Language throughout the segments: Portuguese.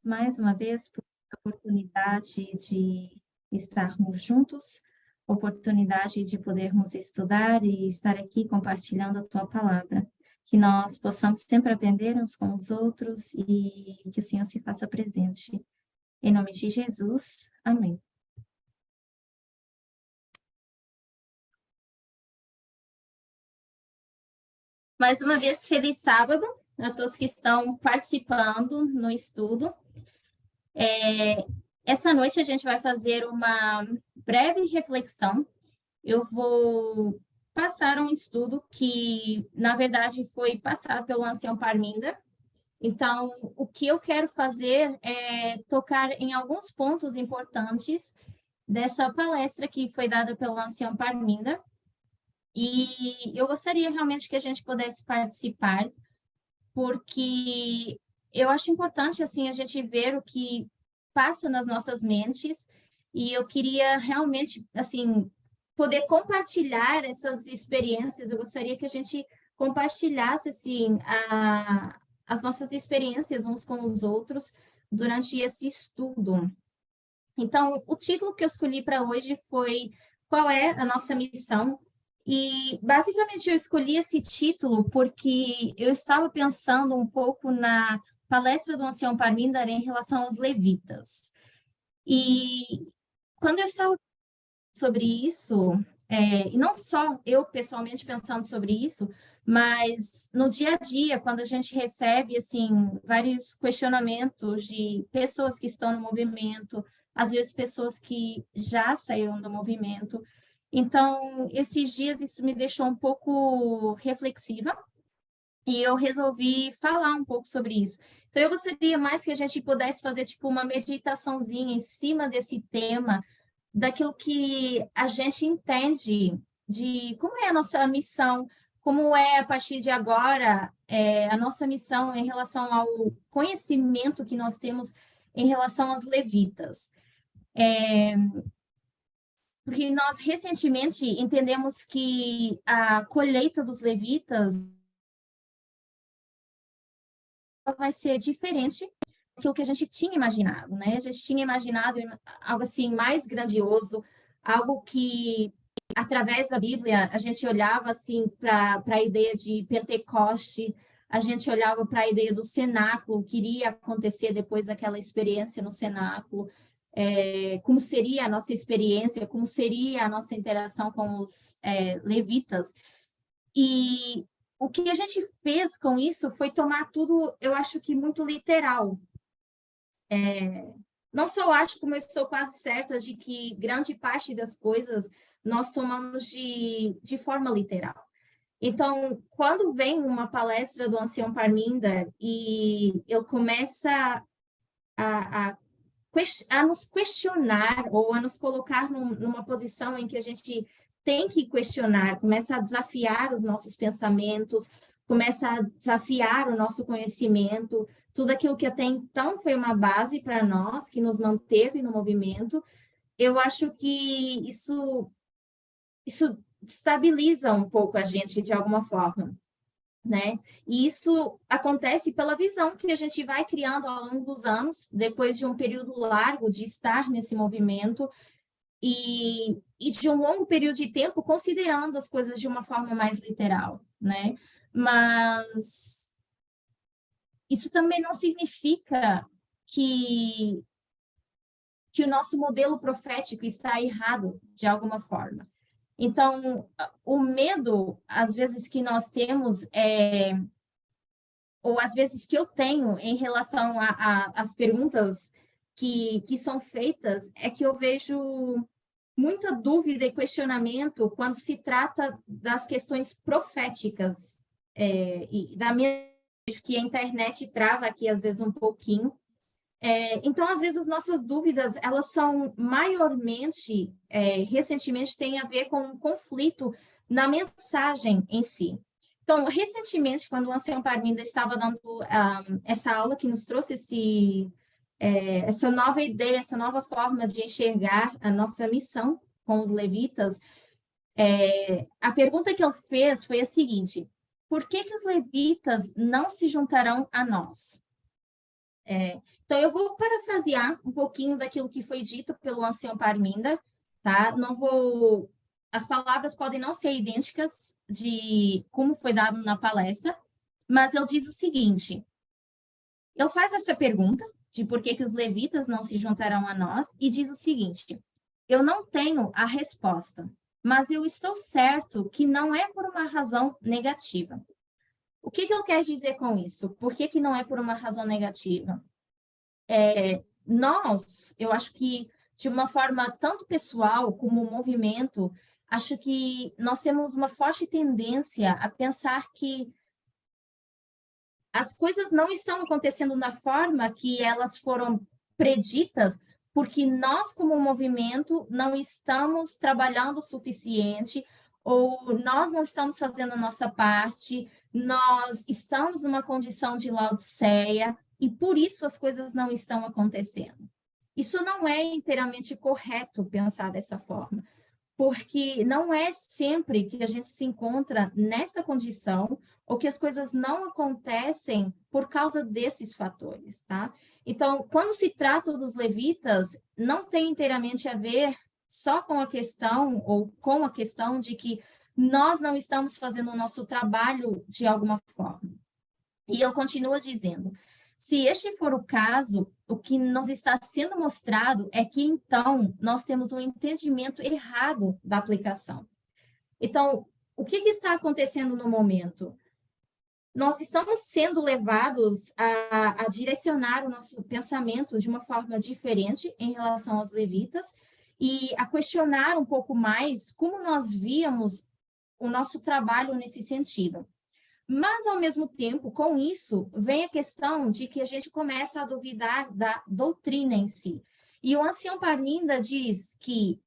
mais uma vez por a oportunidade de estarmos juntos, oportunidade de podermos estudar e estar aqui compartilhando a tua palavra. Que nós possamos sempre aprender uns com os outros e que o Senhor se faça presente. Em nome de Jesus, amém. Mais uma vez, feliz sábado a todos que estão participando no estudo. Essa noite a gente vai fazer uma breve reflexão. Eu vou passar um estudo que, na verdade, foi passado pelo ancião Parminder. Então, o que eu quero fazer é tocar em alguns pontos importantes dessa palestra que foi dada pelo ancião Parminder. E eu gostaria realmente que a gente pudesse participar, porque eu acho importante assim a gente ver o que passa nas nossas mentes, e eu queria realmente assim poder compartilhar essas experiências. Eu gostaria que a gente compartilhasse assim as nossas experiências uns com os outros durante esse estudo. Então, o título que eu escolhi para hoje foi Qual é a nossa missão? E, basicamente, eu escolhi esse título porque eu estava pensando um pouco na palestra do ancião Parminder em relação aos levitas. E quando eu estava sobre isso, e não só eu pessoalmente pensando sobre isso, mas no dia a dia, quando a gente recebe assim vários questionamentos de pessoas que estão no movimento, às vezes pessoas que já saíram do movimento. Então, esses dias isso me deixou um pouco reflexiva e eu resolvi falar um pouco sobre isso. Então, eu gostaria mais que a gente pudesse fazer tipo uma meditaçãozinha em cima desse tema, daquilo que a gente entende de como é a nossa missão, como é, a partir de agora, a nossa missão em relação ao conhecimento que nós temos em relação aos levitas. Porque nós recentemente entendemos que a colheita dos levitas vai ser diferente daquilo que a gente tinha imaginado, né? A gente tinha imaginado algo assim mais grandioso, algo que através da Bíblia a gente olhava assim para a ideia de Pentecoste, a gente olhava para a ideia do cenáculo, o que iria acontecer depois daquela experiência no cenáculo, como seria a nossa experiência, como seria a nossa interação com os levitas. E o que a gente fez com isso foi tomar tudo, eu acho que muito literal. Não só acho, como eu estou quase certa de que grande parte das coisas nós tomamos de forma literal. Então, quando vem uma palestra do ancião Parminder e ele começa a, a nos questionar ou a nos colocar numa posição em que a gente tem que questionar, começa a desafiar os nossos pensamentos, começa a desafiar o nosso conhecimento, tudo aquilo que até então foi uma base para nós, que nos manteve no movimento. Eu acho que isso estabiliza um pouco a gente de alguma forma, né? E isso acontece pela visão que a gente vai criando ao longo dos anos, depois de um período largo de estar nesse movimento e de um longo período de tempo considerando as coisas de uma forma mais literal, né? Mas isso também não significa que que o nosso modelo profético está errado de alguma forma. Então, o medo, às vezes, que nós temos ou às vezes que eu tenho em relação às perguntas que são feitas, é que eu vejo muita dúvida e questionamento quando se trata das questões proféticas. E da minha que a internet trava aqui, às vezes, um pouquinho. Então, às vezes, as nossas dúvidas, elas são maiormente, recentemente, têm a ver com um conflito na mensagem em si. Então, recentemente, quando o ancião Parminder estava dando essa aula que nos trouxe essa nova ideia, essa nova forma de enxergar a nossa missão com os levitas, a pergunta que ele fez foi a seguinte: por que os levitas não se juntarão a nós? Então, eu vou parafrasear um pouquinho daquilo que foi dito pelo ancião Parminda, tá? Não vou... As palavras podem não ser idênticas de como foi dado na palestra, mas ele diz o seguinte, ele faz essa pergunta de por que os levitas não se juntarão a nós e diz o seguinte, eu não tenho a resposta, mas eu estou certo que não é por uma razão negativa. O que ele quer dizer com isso? Por que não é por uma razão negativa? Eu acho que de uma forma tanto pessoal como movimento, acho que nós temos uma forte tendência a pensar que as coisas não estão acontecendo da forma que elas foram preditas, porque nós, como movimento, não estamos trabalhando o suficiente, ou nós não estamos fazendo a nossa parte, nós estamos numa condição de Laodiceia, e por isso as coisas não estão acontecendo. Isso não é inteiramente correto pensar dessa forma, porque não é sempre que a gente se encontra nessa condição ou que as coisas não acontecem por causa desses fatores, tá? Então, quando se trata dos levitas, não tem inteiramente a ver só com a questão ou com a questão de que nós não estamos fazendo o nosso trabalho de alguma forma. E ele continua dizendo: se este for o caso, o que nos está sendo mostrado é que então nós temos um entendimento errado da aplicação. Então, o que está acontecendo no momento? Nós estamos sendo levados a direcionar o nosso pensamento de uma forma diferente em relação aos levitas e a questionar um pouco mais como nós víamos o nosso trabalho nesse sentido. Mas, ao mesmo tempo, com isso, vem a questão de que a gente começa a duvidar da doutrina em si. E o ancião Parminda diz que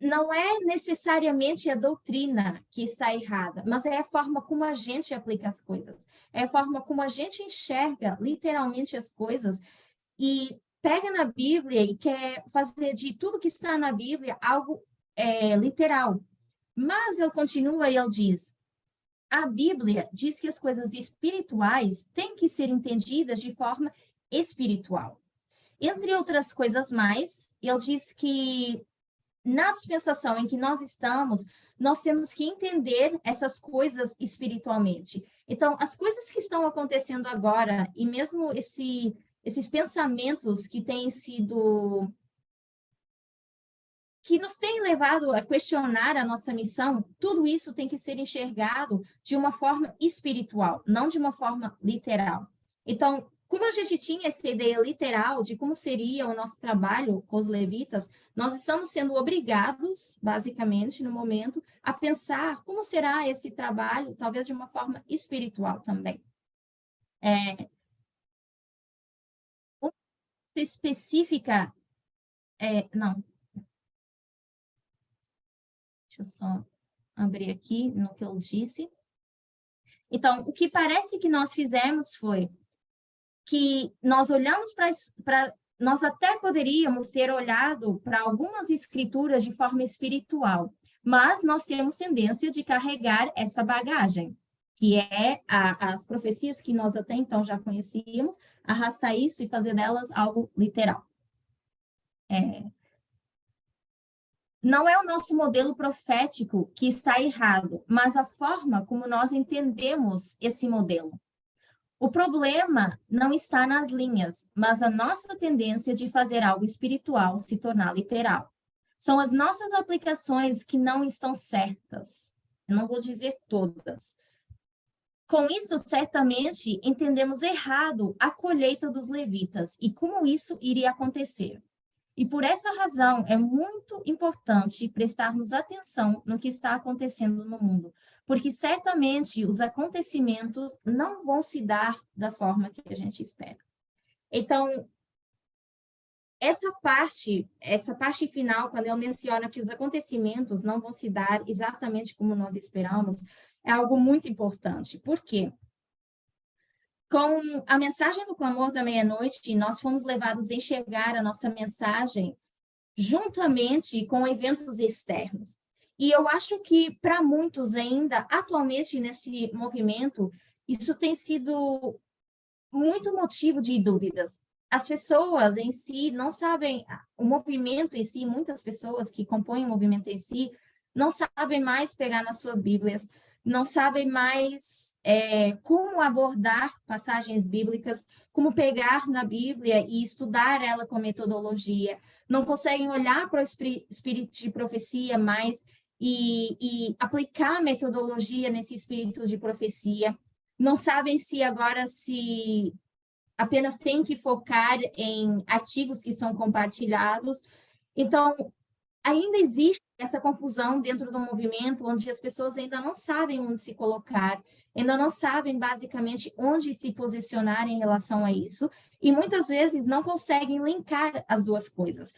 não é necessariamente a doutrina que está errada, mas é a forma como a gente aplica as coisas. É a forma como a gente enxerga literalmente as coisas e pega na Bíblia e quer fazer de tudo que está na Bíblia algo literal. Mas ele continua e ele diz: a Bíblia diz que as coisas espirituais têm que ser entendidas de forma espiritual. Entre outras coisas mais, ele diz que na dispensação em que nós estamos, nós temos que entender essas coisas espiritualmente. Então, as coisas que estão acontecendo agora, e mesmo esses pensamentos que têm sido que nos têm levado a questionar a nossa missão, tudo isso tem que ser enxergado de uma forma espiritual, não de uma forma literal. Então, como a gente tinha essa ideia literal de como seria o nosso trabalho com os levitas, nós estamos sendo obrigados, basicamente, no momento, a pensar como será esse trabalho, talvez de uma forma espiritual também. Uma específica, não, deixa eu só abrir aqui no que eu disse. Então, o que parece que nós fizemos foi que nós olhamos para. Nós até poderíamos ter olhado para algumas escrituras de forma espiritual, mas nós temos tendência de carregar essa bagagem, que é as profecias que nós até então já conhecíamos, arrastar isso e fazer delas algo literal. Não é o nosso modelo profético que está errado, mas a forma como nós entendemos esse modelo. O problema não está nas linhas, mas a nossa tendência de fazer algo espiritual se tornar literal. São as nossas aplicações que não estão certas. Eu não vou dizer todas. Com isso, certamente, entendemos errado a colheita dos levitas e como isso iria acontecer. E por essa razão é muito importante prestarmos atenção no que está acontecendo no mundo, porque certamente os acontecimentos não vão se dar da forma que a gente espera. Então, essa parte final, quando ele menciona que os acontecimentos não vão se dar exatamente como nós esperamos, é algo muito importante. Por quê? Com a mensagem do clamor da meia-noite, nós fomos levados a enxergar a nossa mensagem juntamente com eventos externos. E eu acho que, para muitos ainda, atualmente nesse movimento, isso tem sido muito motivo de dúvidas. As pessoas em si não sabem, o movimento em si, muitas pessoas que compõem o movimento em si, não sabem mais pegar nas suas Bíblias, não sabem mais como abordar passagens bíblicas, como pegar na Bíblia e estudar ela com metodologia, não conseguem olhar para o espírito de profecia mais e aplicar a metodologia nesse espírito de profecia, não sabem se agora se apenas tem que focar em artigos que são compartilhados. Então, ainda existe essa confusão dentro do movimento, onde as pessoas ainda não sabem onde se colocar, ainda não sabem basicamente onde se posicionar em relação a isso, e muitas vezes não conseguem linkar as duas coisas.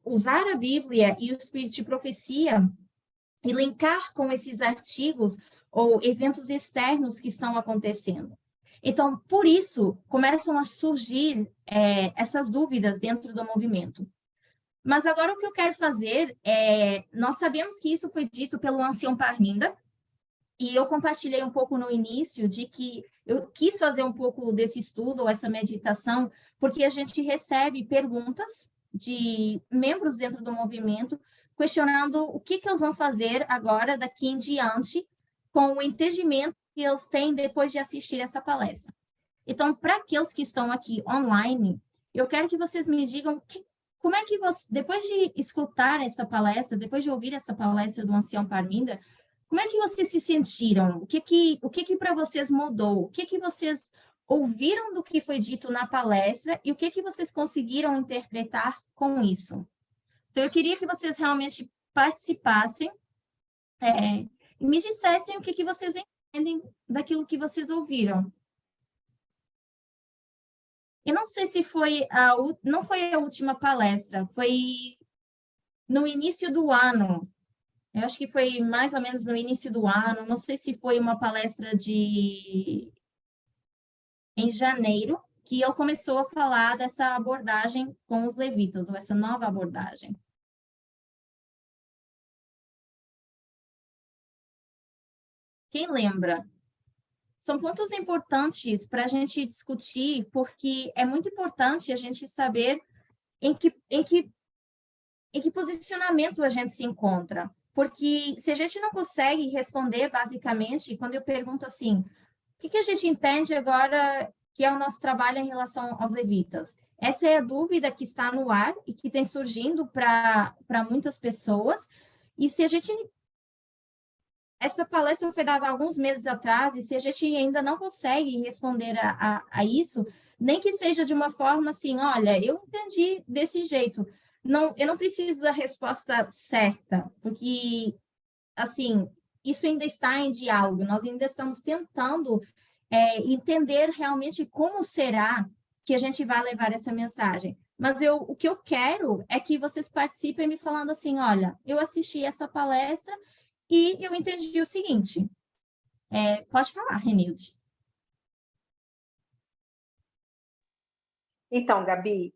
Usar a Bíblia e o espírito de profecia e linkar com esses artigos ou eventos externos que estão acontecendo. Então, por isso, começam a surgir essas dúvidas dentro do movimento. Mas agora o que eu quero fazer nós sabemos que isso foi dito pelo ancião Parminda, e eu compartilhei um pouco no início de que eu quis fazer um pouco desse estudo, ou essa meditação, porque a gente recebe perguntas de membros dentro do movimento, questionando o que eles vão fazer agora, daqui em diante, com o entendimento que eles têm depois de assistir essa palestra. Então, para aqueles que estão aqui online, eu quero que vocês me digam como é que você, depois de escutar essa palestra, depois de ouvir essa palestra do ancião Parminda, como é que vocês se sentiram? O que para vocês mudou? O que vocês ouviram do que foi dito na palestra e o que vocês conseguiram interpretar com isso? Então, eu queria que vocês realmente participassem e me dissessem o que vocês entendem daquilo que vocês ouviram. Eu não sei se não foi a última palestra, foi no início do ano. Eu acho que foi mais ou menos no início do ano. Não sei se foi uma palestra em janeiro, que ele começou a falar dessa abordagem com os levitas, ou essa nova abordagem. Quem lembra? São pontos importantes para a gente discutir, porque é muito importante a gente saber em que posicionamento a gente se encontra. Porque se a gente não consegue responder, basicamente, quando eu pergunto assim, o que a gente entende agora que é o nosso trabalho em relação aos levitas? Essa é a dúvida que está no ar e que tem surgindo para muitas pessoas. E se a gente... Essa palestra foi dada há alguns meses atrás, e se a gente ainda não consegue responder a isso, nem que seja de uma forma assim, olha, eu entendi desse jeito. Não, eu não preciso da resposta certa, porque, assim, isso ainda está em diálogo, nós ainda estamos tentando entender realmente como será que a gente vai levar essa mensagem. Mas o que eu quero é que vocês participem me falando assim, olha, eu assisti essa palestra e eu entendi o seguinte. Pode falar, Renilde. Então, Gabi,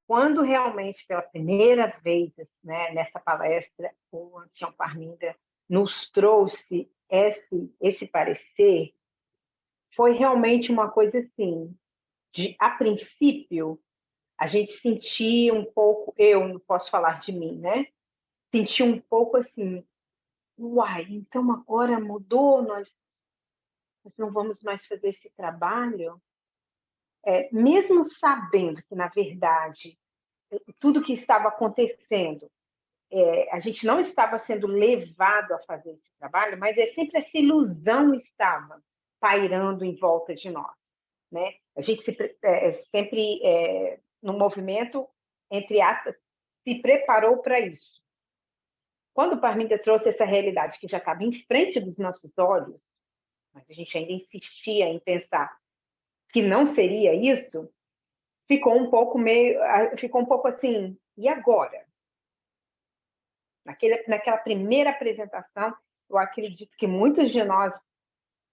quando realmente pela primeira vez, né, nessa palestra, o ancião Parminda nos trouxe esse parecer, foi realmente uma coisa assim, a princípio, a gente sentia um pouco, eu não posso falar de mim, né? Senti um pouco assim, uai, então agora mudou, nós não vamos mais fazer esse trabalho? Mesmo sabendo que, na verdade, tudo que estava acontecendo, a gente não estava sendo levado a fazer esse trabalho, mas sempre essa ilusão estava pairando em volta de nós, né? A gente sempre, no movimento, entre aspas, se preparou para isso. Quando o Parminda trouxe essa realidade que já estava em frente dos nossos olhos, mas a gente ainda insistia em pensar que não seria isso, ficou um pouco assim, e agora? Naquela primeira apresentação, eu acredito que muitos de nós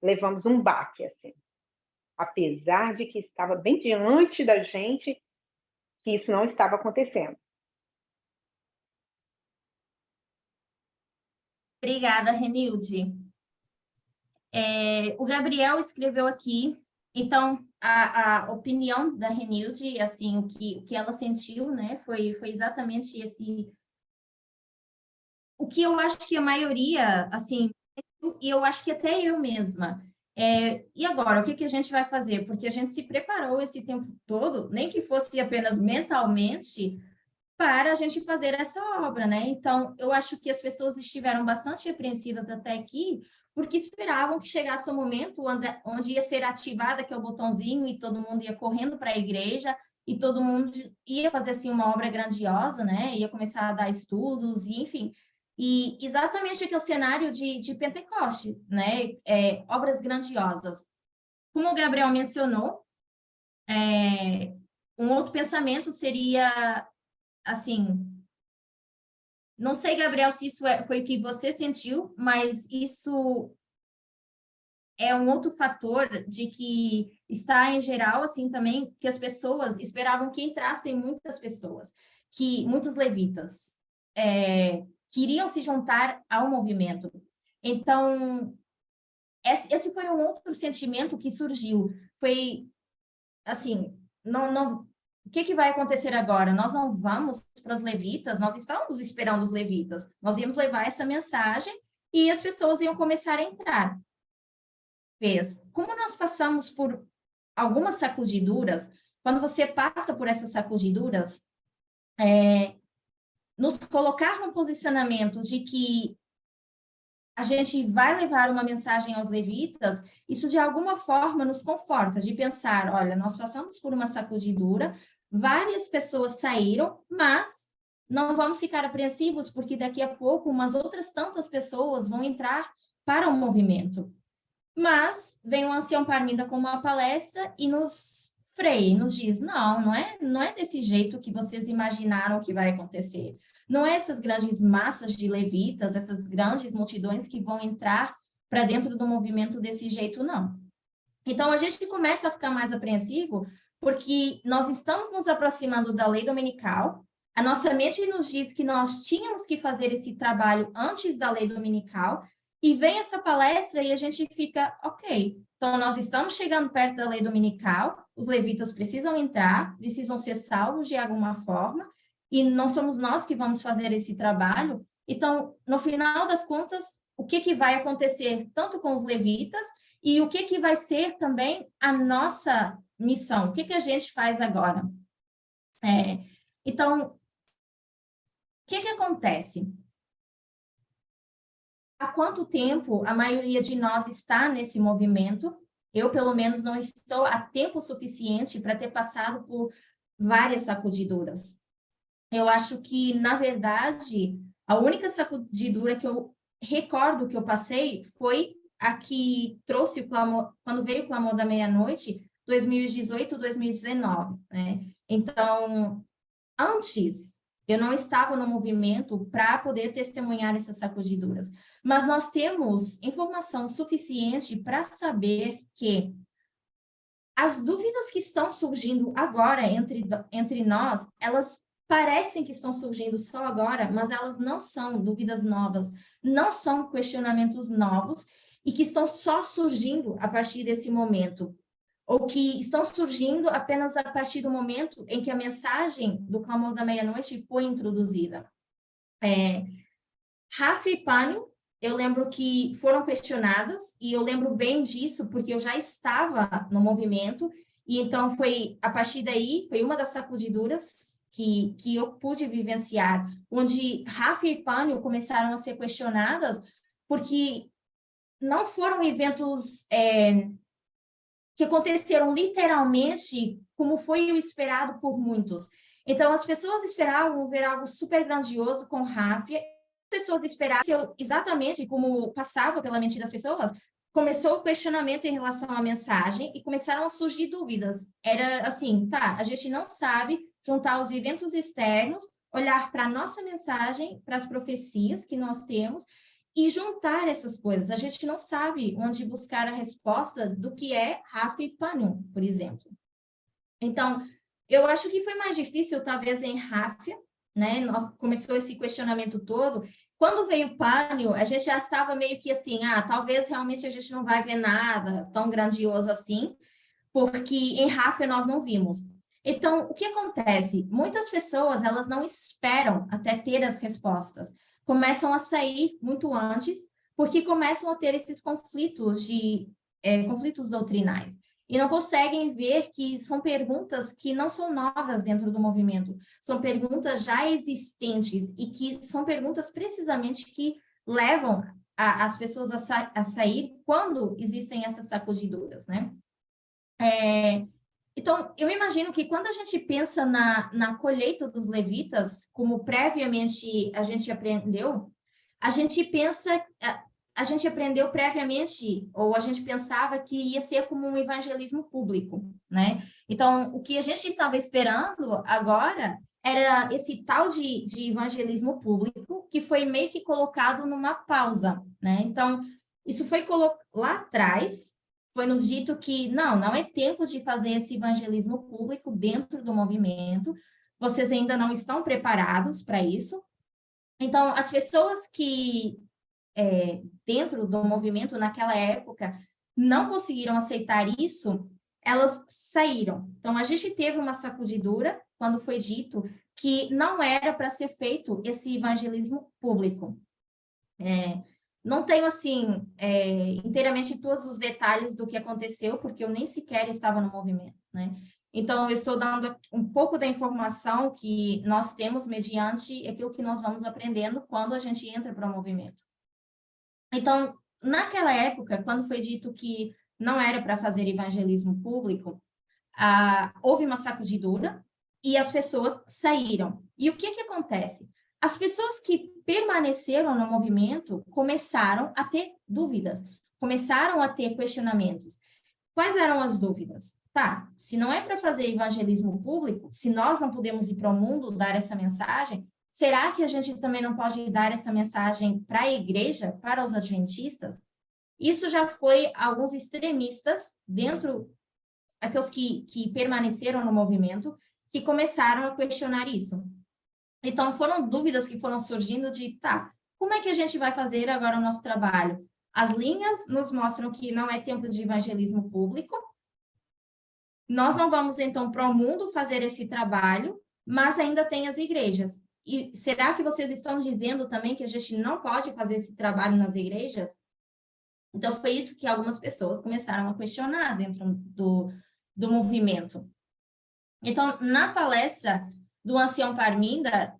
levamos um baque, assim, apesar de que estava bem diante da gente que isso não estava acontecendo. Obrigada, Renilde. O Gabriel escreveu aqui Então, a opinião da Renilde, assim, o que ela sentiu, né, foi exatamente esse... O que eu acho que a maioria, assim, e eu acho que até eu mesma, e agora, o que a gente vai fazer? Porque a gente se preparou esse tempo todo, nem que fosse apenas mentalmente, para a gente fazer essa obra, né? Então, eu acho que as pessoas estiveram bastante apreensivas até aqui, porque esperavam que chegasse o momento onde ia ser ativado aquele botãozinho e todo mundo ia correndo para a igreja e todo mundo ia fazer assim uma obra grandiosa, né? Ia começar a dar estudos e enfim. E exatamente aquele cenário de Pentecoste, né? Obras grandiosas. Como o Gabriel mencionou, um outro pensamento seria assim, não sei, Gabriel, se isso foi o que você sentiu, mas isso é um outro fator de que está em geral, assim, também, que as pessoas esperavam que entrassem muitas pessoas, que muitos levitas queriam se juntar ao movimento. Então, esse foi um outro sentimento que surgiu. Foi, assim, não, o que vai acontecer agora? Nós não vamos para os levitas, nós estamos esperando os levitas. Nós íamos levar essa mensagem e as pessoas iam começar a entrar. Como nós passamos por algumas sacudiduras, quando você passa por essas sacudiduras, nos colocar no posicionamento de que a gente vai levar uma mensagem aos levitas, isso de alguma forma nos conforta, de pensar, olha, nós passamos por uma sacudidura, várias pessoas saíram, mas não vamos ficar apreensivos, porque daqui a pouco umas outras tantas pessoas vão entrar para o movimento. Mas vem o ancião Parminda com uma palestra e nos freia, nos diz, não é desse jeito que vocês imaginaram que vai acontecer. Não é essas grandes massas de levitas, essas grandes multidões que vão entrar para dentro do movimento desse jeito, não. Então, a gente começa a ficar mais apreensivo porque nós estamos nos aproximando da lei dominical, a nossa mente nos diz que nós tínhamos que fazer esse trabalho antes da lei dominical, e vem essa palestra e a gente fica, ok, então nós estamos chegando perto da lei dominical, os levitas precisam entrar, precisam ser salvos de alguma forma, e não somos nós que vamos fazer esse trabalho. Então, no final das contas, o que vai acontecer tanto com os levitas e o que vai ser também a nossa missão? O que a gente faz agora? Então, o que acontece? Há quanto tempo a maioria de nós está nesse movimento? Eu, pelo menos, não estou há tempo suficiente para ter passado por várias sacudiduras. Eu acho que, na verdade, a única sacudidura que eu recordo que eu passei foi a que trouxe o clamor, quando veio o clamor da meia-noite, 2018, 2019, né? Então, antes, eu não estava no movimento para poder testemunhar essas sacudiduras, mas nós temos informação suficiente para saber que as dúvidas que estão surgindo agora entre nós, elas parecem que estão surgindo só agora, mas elas não são dúvidas novas, não são questionamentos novos e que estão só surgindo a partir desse momento, ou que estão surgindo apenas a partir do momento em que a mensagem do clamor da meia-noite foi introduzida. Rafa e Pânio, eu lembro que foram questionadas, e eu lembro bem disso, porque eu já estava no movimento, e então foi, a partir daí, foi uma das sacudiduras que eu pude vivenciar, onde Rafa e Pânio começaram a ser questionadas, porque não foram eventos que aconteceram literalmente como foi o esperado por muitos. Então, as pessoas esperavam ver algo super grandioso com Rafa, as pessoas esperavam exatamente como passava pela mente das pessoas, começou o questionamento em relação à mensagem e começaram a surgir dúvidas. Era assim, tá, a gente não sabe juntar os eventos externos, olhar para a nossa mensagem, para as profecias que nós temos, e juntar essas coisas. A gente não sabe onde buscar a resposta do que é Rafa e Pânio, por exemplo. Então, eu acho que foi mais difícil, talvez, em Rafa, né? Começou esse questionamento todo. Quando veio Pânio, a gente já estava meio que assim, talvez realmente a gente não vai ver nada tão grandioso assim, porque em Rafah nós não vimos. Então, o que acontece? Muitas pessoas, elas não esperam até ter as respostas. Começam a sair muito antes, porque começam a ter esses conflitos doutrinais. E não conseguem ver que são perguntas que não são novas dentro do movimento. São perguntas já existentes e que são perguntas precisamente que levam as pessoas a sair quando existem essas sacudiduras, né? Então, eu imagino que quando a gente pensa na colheita dos levitas, como previamente a gente aprendeu, a gente aprendeu previamente, ou a gente pensava que ia ser como um evangelismo público, né? Então, o que a gente estava esperando agora era esse tal de evangelismo público, que foi meio que colocado numa pausa, né? Então, isso foi lá atrás, foi nos dito que não é tempo de fazer esse evangelismo público dentro do movimento, vocês ainda não estão preparados para isso. Então, as pessoas que dentro do movimento naquela época não conseguiram aceitar isso, elas saíram. Então, a gente teve uma sacudidura quando foi dito que não era para ser feito esse evangelismo público. Não tenho, assim, inteiramente todos os detalhes do que aconteceu, porque eu nem sequer estava no movimento, né? Então, eu estou dando um pouco da informação que nós temos mediante aquilo que nós vamos aprendendo quando a gente entra para o movimento. Então, naquela época, quando foi dito que não era para fazer evangelismo público, houve uma sacudidura e as pessoas saíram. E o que acontece? As pessoas que permaneceram no movimento começaram a ter dúvidas, começaram a ter questionamentos. Quais eram as dúvidas? Tá, se não é para fazer evangelismo público, se nós não podemos ir para o mundo dar essa mensagem, será que a gente também não pode dar essa mensagem para a igreja, para os adventistas? Isso já foi alguns extremistas dentro, aqueles que permaneceram no movimento, que começaram a questionar isso. Então, foram dúvidas que foram surgindo de, tá, como é que a gente vai fazer agora o nosso trabalho? As linhas nos mostram que não é tempo de evangelismo público. Nós não vamos, então, para o mundo fazer esse trabalho, mas ainda tem as igrejas. E será que vocês estão dizendo também que a gente não pode fazer esse trabalho nas igrejas? Então, foi isso que algumas pessoas começaram a questionar dentro do movimento. Então, na palestra do Ancião Parminda,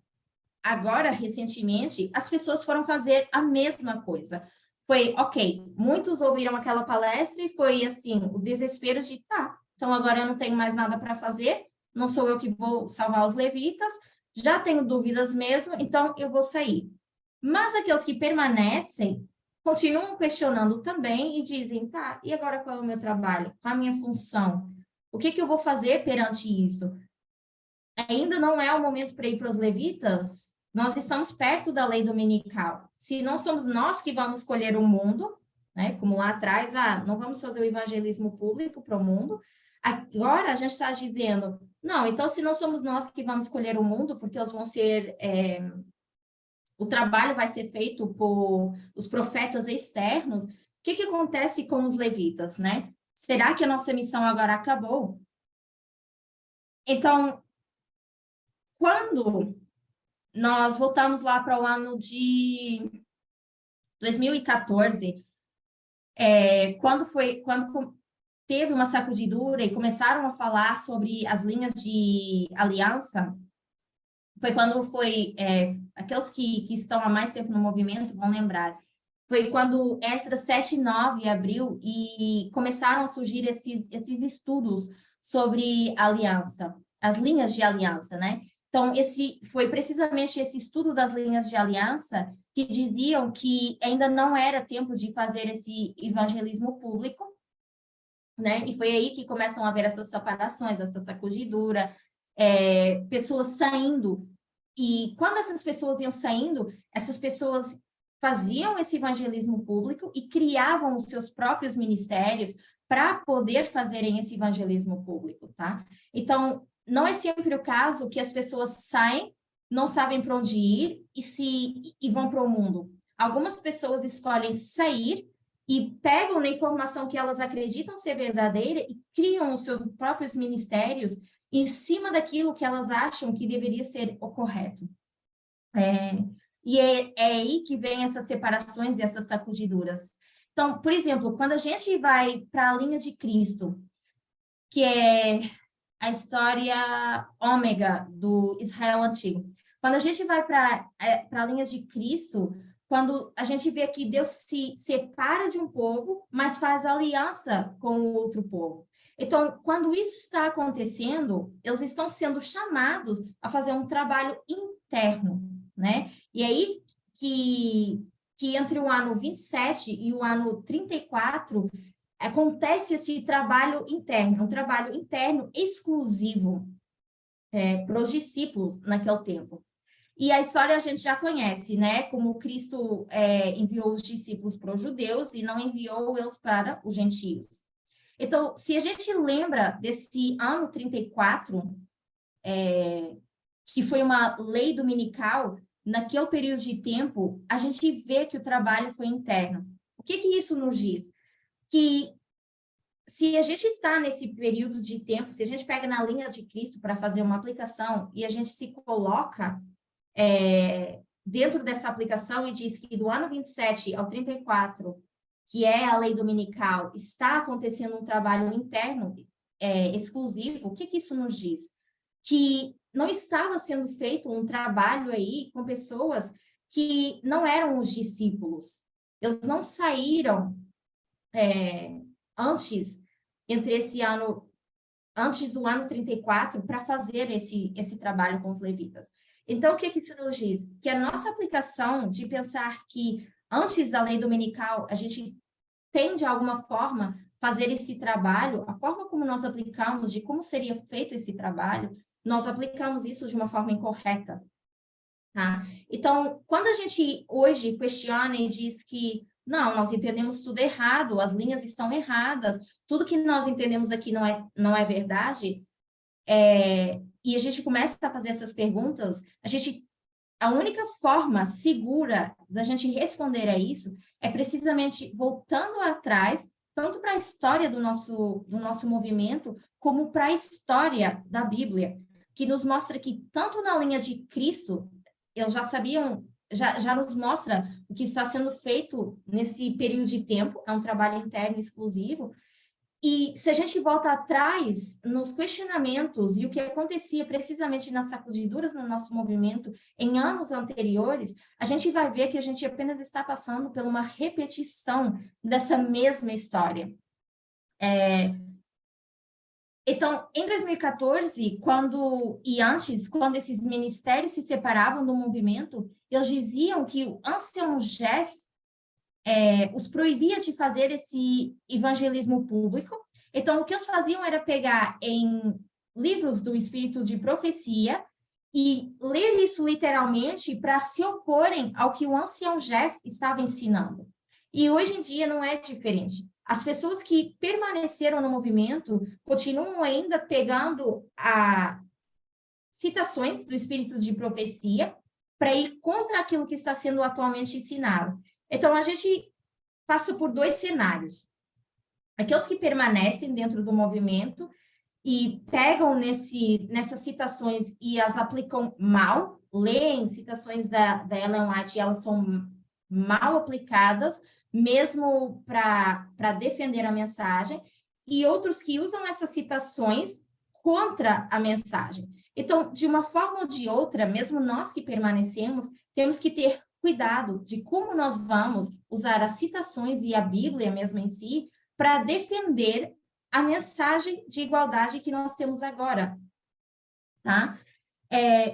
agora, recentemente, as pessoas foram fazer a mesma coisa. Foi, ok, muitos ouviram aquela palestra e foi, assim, o desespero de, tá, então agora eu não tenho mais nada para fazer, não sou eu que vou salvar os levitas, já tenho dúvidas mesmo, então eu vou sair. Mas aqueles que permanecem, continuam questionando também e dizem, tá, e agora qual é o meu trabalho? Qual é a minha função? O que eu vou fazer perante isso? Ainda não é o momento para ir para os levitas? Nós estamos perto da lei dominical. Se não somos nós que vamos escolher o mundo, né, como lá atrás, não vamos fazer o evangelismo público para o mundo, agora a gente está dizendo, não, então se não somos nós que vamos escolher o mundo, porque eles vão ser, o trabalho vai ser feito por os profetas externos, o que acontece com os levitas, né? Será que a nossa missão agora acabou? Então, quando nós voltamos lá para o ano de 2014, quando teve uma sacudidura e começaram a falar sobre as linhas de aliança, foi quando aqueles que estão há mais tempo no movimento vão lembrar, foi quando Esdras 7:9 abriu e começaram a surgir esses estudos sobre aliança, as linhas de aliança, né? Então, foi precisamente esse estudo das linhas de aliança que diziam que ainda não era tempo de fazer esse evangelismo público, né? E foi aí que começam a haver essas separações, essa sacudidura, pessoas saindo. E quando essas pessoas iam saindo, essas pessoas faziam esse evangelismo público e criavam os seus próprios ministérios para poder fazerem esse evangelismo público, tá? Então, não é sempre o caso que as pessoas saem, não sabem para onde ir e vão para o mundo. Algumas pessoas escolhem sair e pegam na informação que elas acreditam ser verdadeira e criam os seus próprios ministérios em cima daquilo que elas acham que deveria ser o correto. E é aí que vem essas separações e essas sacudiduras. Então, por exemplo, quando a gente vai para a linha de Cristo, que é a história ômega do Israel antigo, quando a gente vai para a linha de Cristo, quando a gente vê que Deus se separa de um povo, mas faz aliança com o outro povo. Então, quando isso está acontecendo, eles estão sendo chamados a fazer um trabalho interno, né? E aí que entre o ano 27 e o ano 34, acontece esse trabalho interno, um trabalho interno exclusivo para os discípulos naquele tempo. E a história a gente já conhece, né? Como Cristo enviou os discípulos para os judeus e não enviou eles para os gentios. Então, se a gente lembra desse ano 34, que foi uma lei dominical, naquele período de tempo, a gente vê que o trabalho foi interno. O que isso nos diz? Que se a gente está nesse período de tempo, se a gente pega na linha de Cristo para fazer uma aplicação e a gente se coloca dentro dessa aplicação e diz que do ano 27 ao 34, que é a lei dominical, está acontecendo um trabalho interno exclusivo, o que isso nos diz? Que não estava sendo feito um trabalho aí com pessoas que não eram os discípulos. Eles não saíram antes do ano 34 para fazer esse trabalho com os levitas. Então, o que isso nos diz? Que a nossa aplicação de pensar que antes da lei dominical a gente tem, de alguma forma, fazer esse trabalho, a forma como nós aplicamos, de como seria feito esse trabalho, nós aplicamos isso de uma forma incorreta. Tá? Então, quando a gente hoje questiona e diz que não, nós entendemos tudo errado, as linhas estão erradas, tudo que nós entendemos aqui não é verdade, e a gente começa a fazer essas perguntas, a única forma segura da gente responder a isso é precisamente voltando atrás, tanto para a história do nosso movimento, como para a história da Bíblia, que nos mostra que tanto na linha de Cristo, eles já sabiam, já nos mostra o que está sendo feito nesse período de tempo, é um trabalho interno exclusivo. E se a gente volta atrás nos questionamentos e o que acontecia precisamente nas sacudiduras no nosso movimento em anos anteriores, a gente vai ver que a gente apenas está passando por uma repetição dessa mesma história. Então, em 2014, quando esses ministérios se separavam do movimento, eles diziam que o ancião Jeff os proibia de fazer esse evangelismo público. Então, o que eles faziam era pegar em livros do Espírito de Profecia e ler isso literalmente para se oporem ao que o ancião Jeff estava ensinando. E hoje em dia não é diferente. As pessoas que permaneceram no movimento continuam ainda pegando citações do Espírito de Profecia para ir contra aquilo que está sendo atualmente ensinado. Então, a gente passa por dois cenários. Aqueles que permanecem dentro do movimento e pegam nessas citações e as aplicam mal, leem citações da Ellen White e elas são mal aplicadas, mesmo para defender a mensagem, e outros que usam essas citações contra a mensagem. Então, de uma forma ou de outra, mesmo nós que permanecemos, temos que ter cuidado de como nós vamos usar as citações e a Bíblia mesmo em si para defender a mensagem de igualdade que nós temos agora, tá?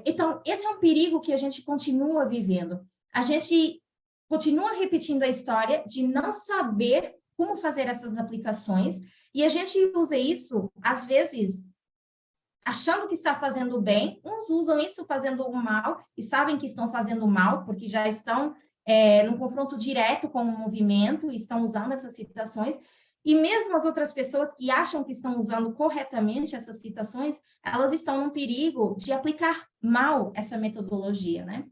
Então, esse é um perigo que a gente continua vivendo. A gente continua repetindo a história de não saber como fazer essas aplicações, e a gente usa isso, às vezes, achando que está fazendo bem, uns usam isso fazendo o mal e sabem que estão fazendo mal, porque já estão num confronto direto com o movimento, estão usando essas citações, e mesmo as outras pessoas que acham que estão usando corretamente essas citações, elas estão num perigo de aplicar mal essa metodologia, né?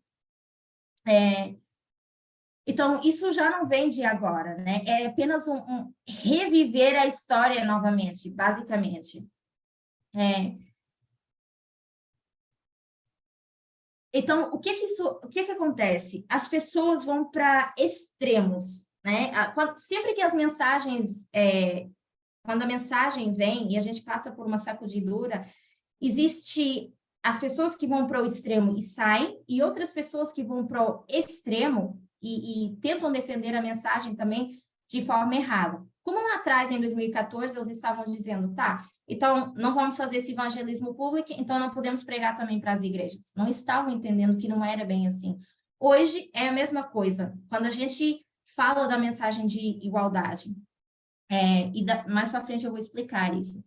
Então, isso já não vem de agora, né? É apenas um reviver a história novamente, basicamente. Então, o que que acontece? As pessoas vão para extremos, né? Sempre que as mensagens, quando a mensagem vem e a gente passa por uma sacudidura, existe as pessoas que vão para o extremo e saem, e outras pessoas que vão para o extremo e tentam defender a mensagem também de forma errada. Como lá atrás, em 2014, eles estavam dizendo, tá, então não vamos fazer esse evangelismo público, então não podemos pregar também para as igrejas. Não estavam entendendo que não era bem assim. Hoje é a mesma coisa. Quando a gente fala da mensagem de igualdade, mais para frente eu vou explicar isso.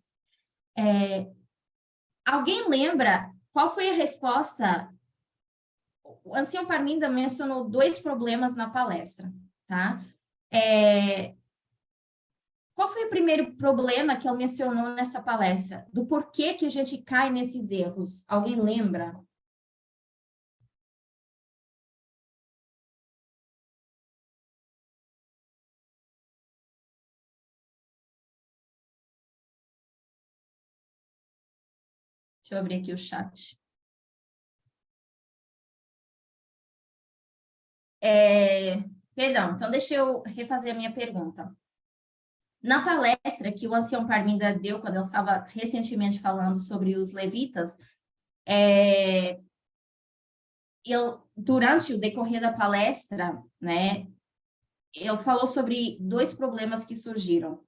Alguém lembra qual foi a resposta? O ancião Parminda mencionou 2 problemas na palestra, tá? Qual foi o primeiro problema que ele mencionou nessa palestra? Do porquê que a gente cai nesses erros? Alguém lembra? Deixa eu abrir aqui o chat. Perdão, então deixa eu refazer a minha pergunta. Na palestra que o ancião Parminda deu, quando ele estava recentemente falando sobre os levitas, durante o decorrer da palestra, né, ele falou sobre 2 problemas que surgiram.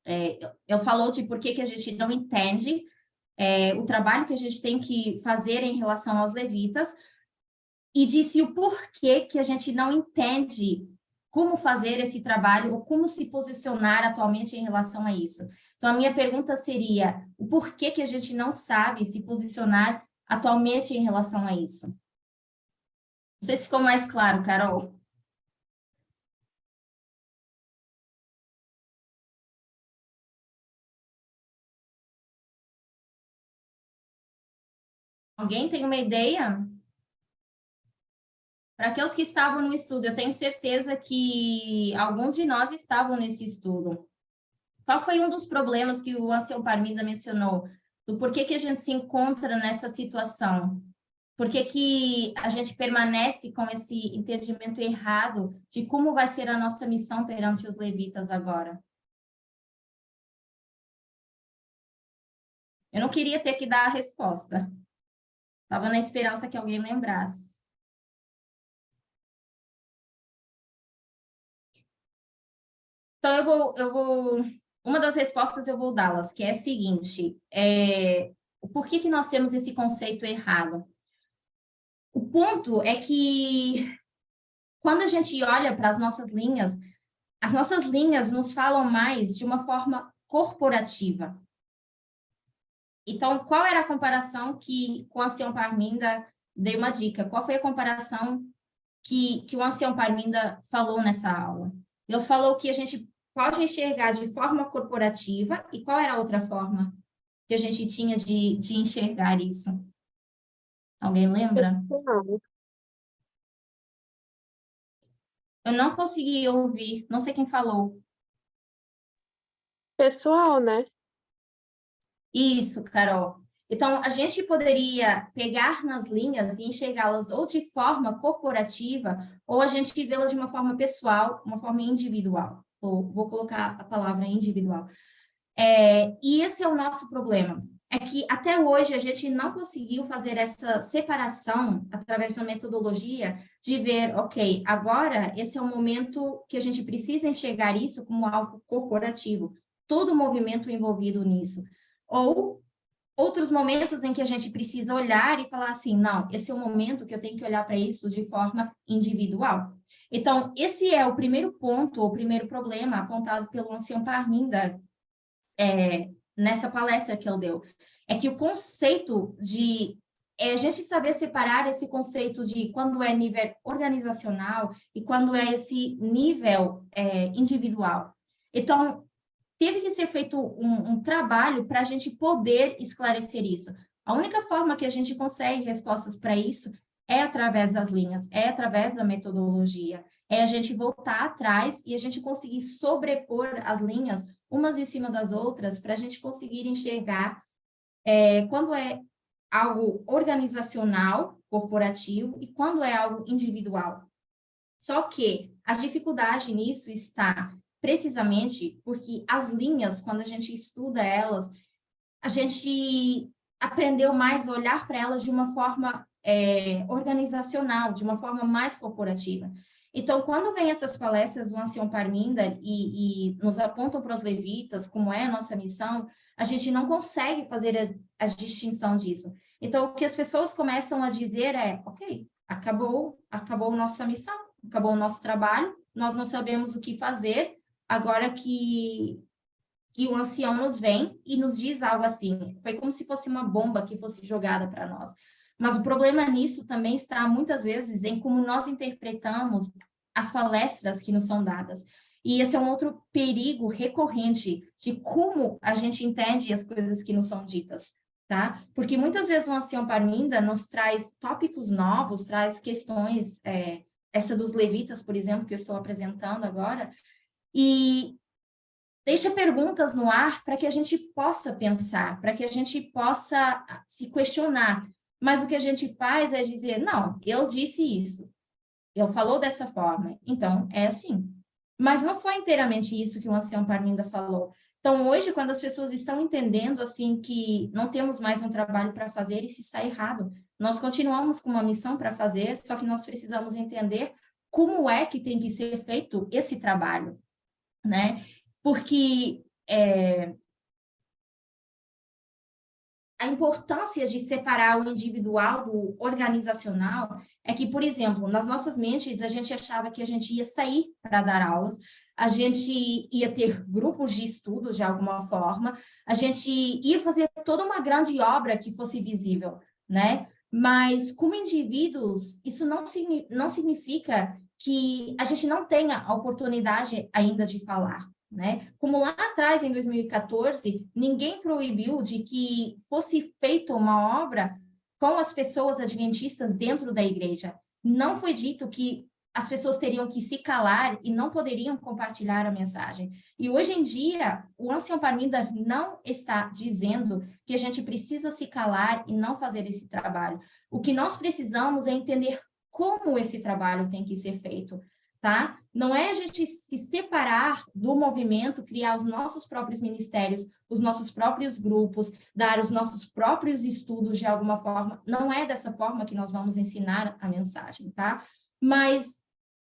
Ele falou de por que a gente não entende o trabalho que a gente tem que fazer em relação aos levitas, e disse o porquê que a gente não entende como fazer esse trabalho ou como se posicionar atualmente em relação a isso. Então, a minha pergunta seria, o porquê que a gente não sabe se posicionar atualmente em relação a isso? Não sei se ficou mais claro, Carol. Alguém tem uma ideia? Para aqueles que estavam no estudo, eu tenho certeza que alguns de nós estavam nesse estudo. Qual foi um dos problemas que o ancião Parminda mencionou? Do porquê que a gente se encontra nessa situação? Por que que a gente permanece com esse entendimento errado de como vai ser a nossa missão perante os levitas agora? Eu não queria ter que dar a resposta. Estava na esperança que alguém lembrasse. Então, uma das respostas eu vou dá-las, que é a seguinte, por que que nós temos esse conceito errado? O ponto é que, quando a gente olha para as nossas linhas nos falam mais de uma forma corporativa. Então, qual era a comparação que o ancião Parminda deu uma dica? Qual foi a comparação que o ancião Parminda falou nessa aula? Ele falou que a gente pode enxergar de forma corporativa, e qual era a outra forma que a gente tinha de enxergar isso? Alguém lembra? Pessoal, Eu não consegui ouvir, não sei quem falou. pessoal, né? Isso, Carol. Então, a gente poderia pegar nas linhas e enxergá-las ou de forma corporativa, ou a gente vê-las de uma forma pessoal, uma forma individual. Vou colocar a palavra individual. E esse é o nosso problema. É que até hoje a gente não conseguiu fazer essa separação através da metodologia de ver, ok, agora esse é o momento que a gente precisa enxergar isso como algo corporativo, todo o movimento envolvido nisso. Ou outros momentos em que a gente precisa olhar e falar assim, não, esse é o momento que eu tenho que olhar para isso de forma individual. Então, esse é o primeiro ponto, o primeiro problema apontado pelo ancião Parminda nessa palestra que ele deu. É que o conceito de a gente saber separar esse conceito de quando é nível organizacional e quando é esse nível individual. Então, teve que ser feito um trabalho para a gente poder esclarecer isso. A única forma que a gente consegue respostas para isso é através das linhas, é através da metodologia, é a gente voltar atrás e a gente conseguir sobrepor as linhas umas em cima das outras para a gente conseguir enxergar quando é algo organizacional, corporativo, e quando é algo individual. Só que a dificuldade nisso está precisamente porque as linhas, quando a gente estuda elas, a gente aprendeu mais a olhar para elas de uma forma organizacional, de uma forma mais corporativa. Então, quando vem essas palestras do Ancião Parminder e nos apontam para os levitas, como é a nossa missão, a gente não consegue fazer a distinção disso. Então, o que as pessoas começam a dizer é, ok, acabou nossa missão, acabou o nosso trabalho, nós não sabemos o que fazer, agora que o ancião nos vem e nos diz algo assim, foi como se fosse uma bomba que fosse jogada para nós. Mas o problema nisso também está, muitas vezes, em como nós interpretamos as palestras que nos são dadas. E esse é um outro perigo recorrente de como a gente entende as coisas que nos são ditas, tá? Porque muitas vezes o ancião Parminda nos traz tópicos novos, traz questões, essa dos levitas, por exemplo, que eu estou apresentando agora, e deixa perguntas no ar para que a gente possa pensar, para que a gente possa se questionar. Mas o que a gente faz é dizer, não, eu disse isso, eu falou dessa forma, então é assim. Mas não foi inteiramente isso que o ancião Parminda falou. Então, hoje, quando as pessoas estão entendendo, assim, que não temos mais um trabalho para fazer, isso está errado. Nós continuamos com uma missão para fazer, só que nós precisamos entender como é que tem que ser feito esse trabalho, né? Porque a importância de separar o individual do organizacional é que, por exemplo, nas nossas mentes, a gente achava que a gente ia sair para dar aulas, a gente ia ter grupos de estudo de alguma forma, a gente ia fazer toda uma grande obra que fosse visível, né? Mas, como indivíduos, isso não significa que a gente não tenha a oportunidade ainda de falar, né? Como lá atrás, em 2014, ninguém proibiu de que fosse feita uma obra com as pessoas adventistas dentro da igreja. Não foi dito que as pessoas teriam que se calar e não poderiam compartilhar a mensagem. E hoje em dia, o ancião Parminda não está dizendo que a gente precisa se calar e não fazer esse trabalho. O que nós precisamos é entender como esse trabalho tem que ser feito, tá? Não é a gente se separar do movimento, criar os nossos próprios ministérios, os nossos próprios grupos, dar os nossos próprios estudos de alguma forma. Não é dessa forma que nós vamos ensinar a mensagem, tá? Mas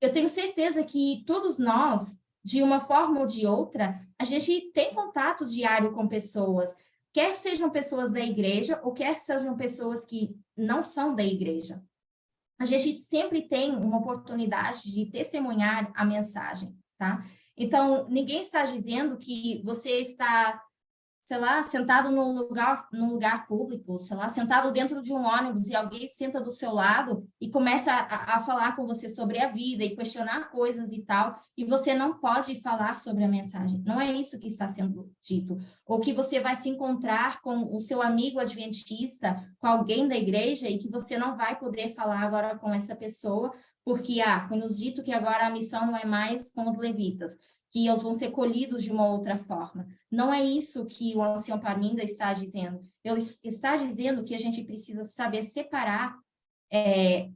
eu tenho certeza que todos nós, de uma forma ou de outra, a gente tem contato diário com pessoas, quer sejam pessoas da igreja ou quer sejam pessoas que não são da igreja. A gente sempre tem uma oportunidade de testemunhar a mensagem, tá? Então, ninguém está dizendo que você está, sei lá, sentado num lugar público, sei lá, sentado dentro de um ônibus e alguém senta do seu lado e começa a falar com você sobre a vida e questionar coisas e tal, e você não pode falar sobre a mensagem. Não é isso que está sendo dito. Ou que você vai se encontrar com o seu amigo adventista, com alguém da igreja, e que você não vai poder falar agora com essa pessoa, porque, foi nos dito que agora a missão não é mais com os levitas, que eles vão ser colhidos de uma outra forma. Não é isso que o ancião Parminda está dizendo. Ele está dizendo que a gente precisa saber separar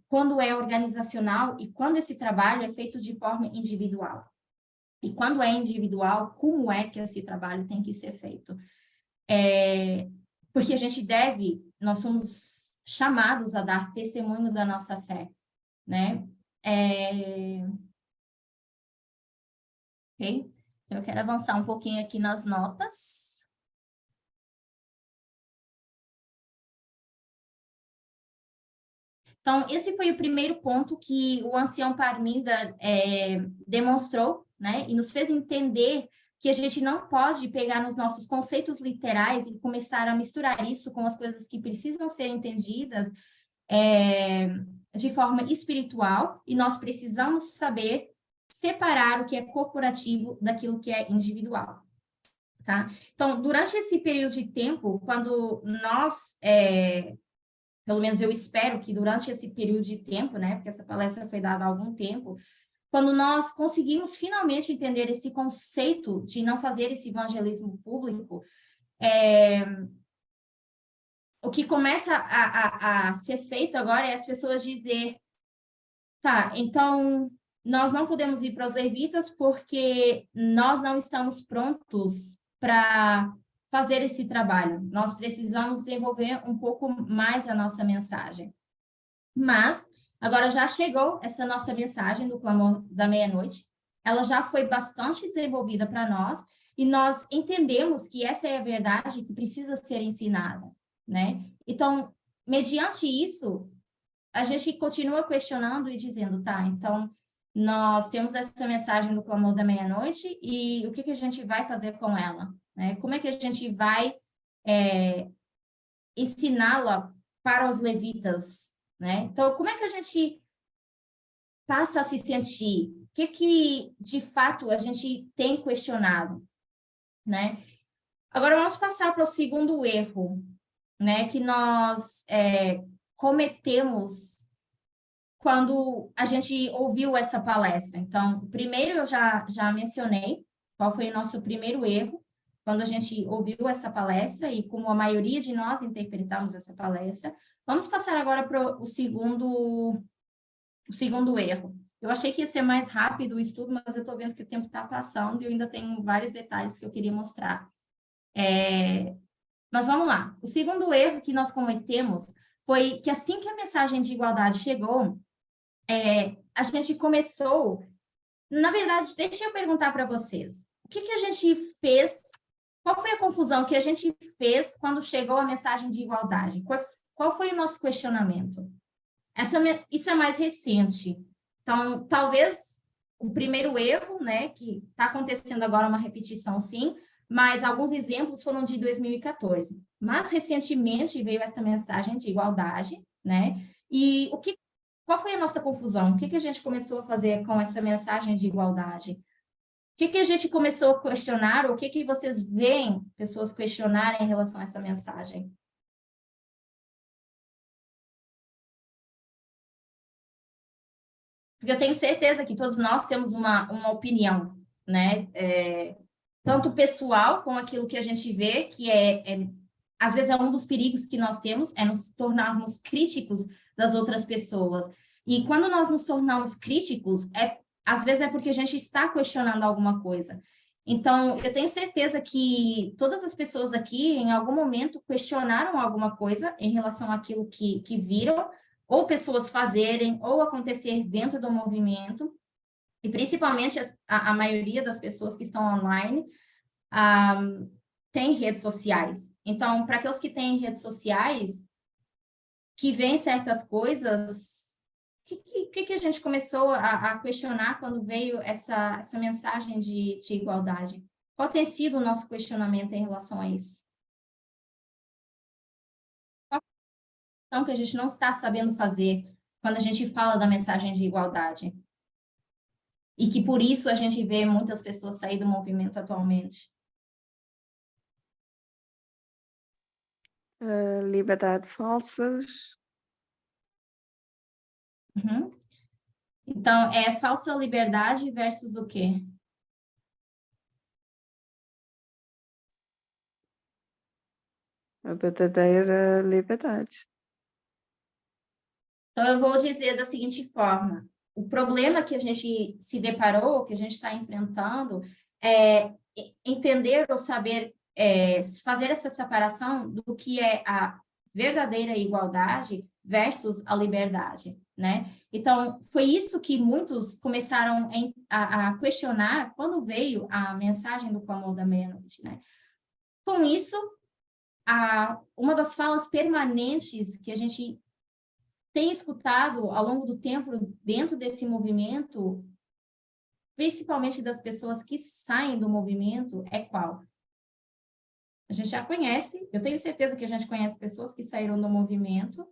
quando é organizacional e quando esse trabalho é feito de forma individual. E quando é individual, como é que esse trabalho tem que ser feito? Porque a gente nós somos chamados a dar testemunho da nossa fé, né? Ok? Então, eu quero avançar um pouquinho aqui nas notas. Então, esse foi o primeiro ponto que o ancião Parminda demonstrou, né? E nos fez entender que a gente não pode pegar nos nossos conceitos literais e começar a misturar isso com as coisas que precisam ser entendidas de forma espiritual, e nós precisamos saber separar o que é corporativo daquilo que é individual, tá? Então, durante esse período de tempo, quando nós pelo menos eu espero que durante esse período de tempo, né, porque essa palestra foi dada há algum tempo, quando nós conseguimos finalmente entender esse conceito de não fazer esse evangelismo público, o que começa a ser feito agora é as pessoas dizer, tá, então nós não podemos ir para os levitas porque nós não estamos prontos para fazer esse trabalho. Nós precisamos desenvolver um pouco mais a nossa mensagem. Mas agora já chegou essa nossa mensagem do Clamor da Meia-Noite. Ela já foi bastante desenvolvida para nós e nós entendemos que essa é a verdade que precisa ser ensinada, né? Então, mediante isso, a gente continua questionando e dizendo, tá, então nós temos essa mensagem do Clamor da Meia-Noite e o que a gente vai fazer com ela, né? Como é que a gente vai ensiná-la para os levitas, né? Então, como é que a gente passa a se sentir? O que de fato a gente tem questionado, né? Agora vamos passar para o segundo erro, né? Que nós cometemos quando a gente ouviu essa palestra. Então, primeiro eu já mencionei qual foi o nosso primeiro erro quando a gente ouviu essa palestra e como a maioria de nós interpretamos essa palestra. Vamos passar agora para o segundo erro. Eu achei que ia ser mais rápido o estudo, mas eu estou vendo que o tempo está passando e eu ainda tenho vários detalhes que eu queria mostrar. Mas vamos lá. O segundo erro que nós cometemos foi que assim que a mensagem de igualdade chegou, a gente começou... Na verdade, deixa eu perguntar para vocês. O que a gente fez? Qual foi a confusão que a gente fez quando chegou a mensagem de igualdade? Qual foi o nosso questionamento? Isso é mais recente. Então, talvez o primeiro erro, né, que está acontecendo agora uma repetição, sim, mas alguns exemplos foram de 2014. Mas, recentemente, veio essa mensagem de igualdade, né? E qual foi a nossa confusão? O que a gente começou a fazer com essa mensagem de igualdade? O que a gente começou a questionar? O que vocês veem pessoas questionarem em relação a essa mensagem? Porque eu tenho certeza que todos nós temos uma opinião, né? Tanto pessoal, com aquilo que a gente vê, que às vezes é um dos perigos que nós temos, é nos tornarmos críticos das outras pessoas. E quando nós nos tornamos críticos, às vezes é porque a gente está questionando alguma coisa. Então, eu tenho certeza que todas as pessoas aqui, em algum momento, questionaram alguma coisa em relação àquilo que viram, ou pessoas fazerem, ou acontecer dentro do movimento, e principalmente a maioria das pessoas que estão online tem redes sociais. Então, para aqueles que têm redes sociais, que veem certas coisas, o que a gente começou a questionar quando veio essa mensagem de igualdade? Qual tem sido o nosso questionamento em relação a isso? Qual a questão que a gente não está sabendo fazer quando a gente fala da mensagem de igualdade? E que por isso a gente vê muitas pessoas sair do movimento atualmente. Liberdade falsas. Uhum. Então, é falsa liberdade versus o quê? A verdadeira liberdade. Então, eu vou dizer da seguinte forma: o problema que a gente se deparou, que a gente está enfrentando, é entender ou saber fazer essa separação do que é a verdadeira igualdade versus a liberdade, né? Então, foi isso que muitos começaram a questionar quando veio a mensagem do Clamor da Meia-Noite, né? Com isso, uma das falas permanentes que a gente tem escutado ao longo do tempo dentro desse movimento, principalmente das pessoas que saem do movimento, é qual? A gente já conhece, eu tenho certeza que a gente conhece pessoas que saíram do movimento.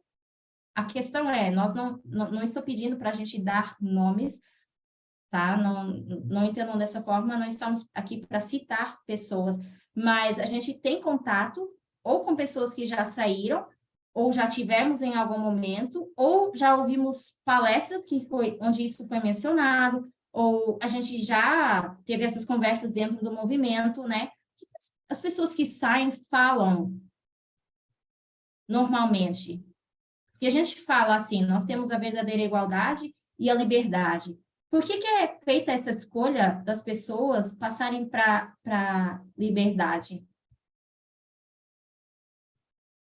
A questão é, nós não estou pedindo para a gente dar nomes, tá? Não entendam dessa forma, não estamos aqui para citar pessoas, mas a gente tem contato ou com pessoas que já saíram, ou já tivemos em algum momento, ou já ouvimos palestras onde isso foi mencionado, ou a gente já teve essas conversas dentro do movimento, né? O que as pessoas que saem falam normalmente? Porque a gente fala assim, nós temos a verdadeira igualdade e a liberdade. Por que é feita essa escolha das pessoas passarem para liberdade?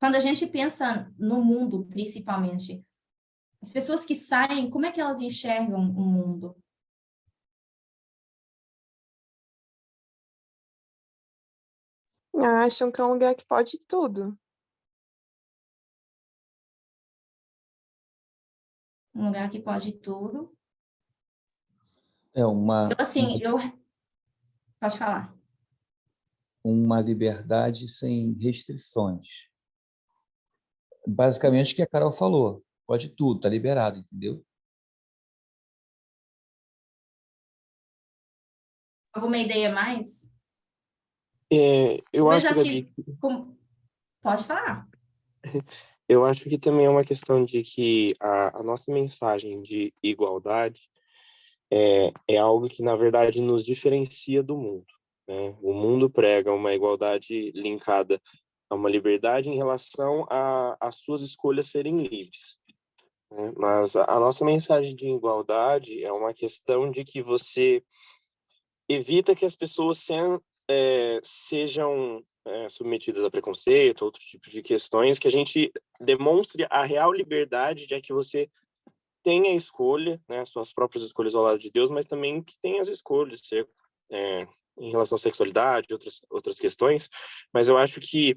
Quando a gente pensa no mundo, principalmente, as pessoas que saem, como é que elas enxergam o mundo? Acham que é um lugar que pode tudo. Um lugar que pode tudo. É uma, Pode falar. uma liberdade sem restrições. Basicamente o que a Carol falou. Pode tudo, está liberado, entendeu? Alguma ideia mais? Eu acho, Gabi, Pode falar. eu acho que também é uma questão de que a nossa mensagem de igualdade é algo que, na verdade, nos diferencia do mundo, né? O mundo prega uma igualdade linkada a uma liberdade em relação às suas escolhas serem livres, né? Mas a nossa mensagem de igualdade é uma questão de que você evita que as pessoas sejam submetidas a preconceito, outros tipos de questões, que a gente demonstre a real liberdade de que você tenha a escolha, né, suas próprias escolhas ao lado de Deus, mas também que tenha as escolhas em relação à sexualidade, outras questões. Mas eu acho que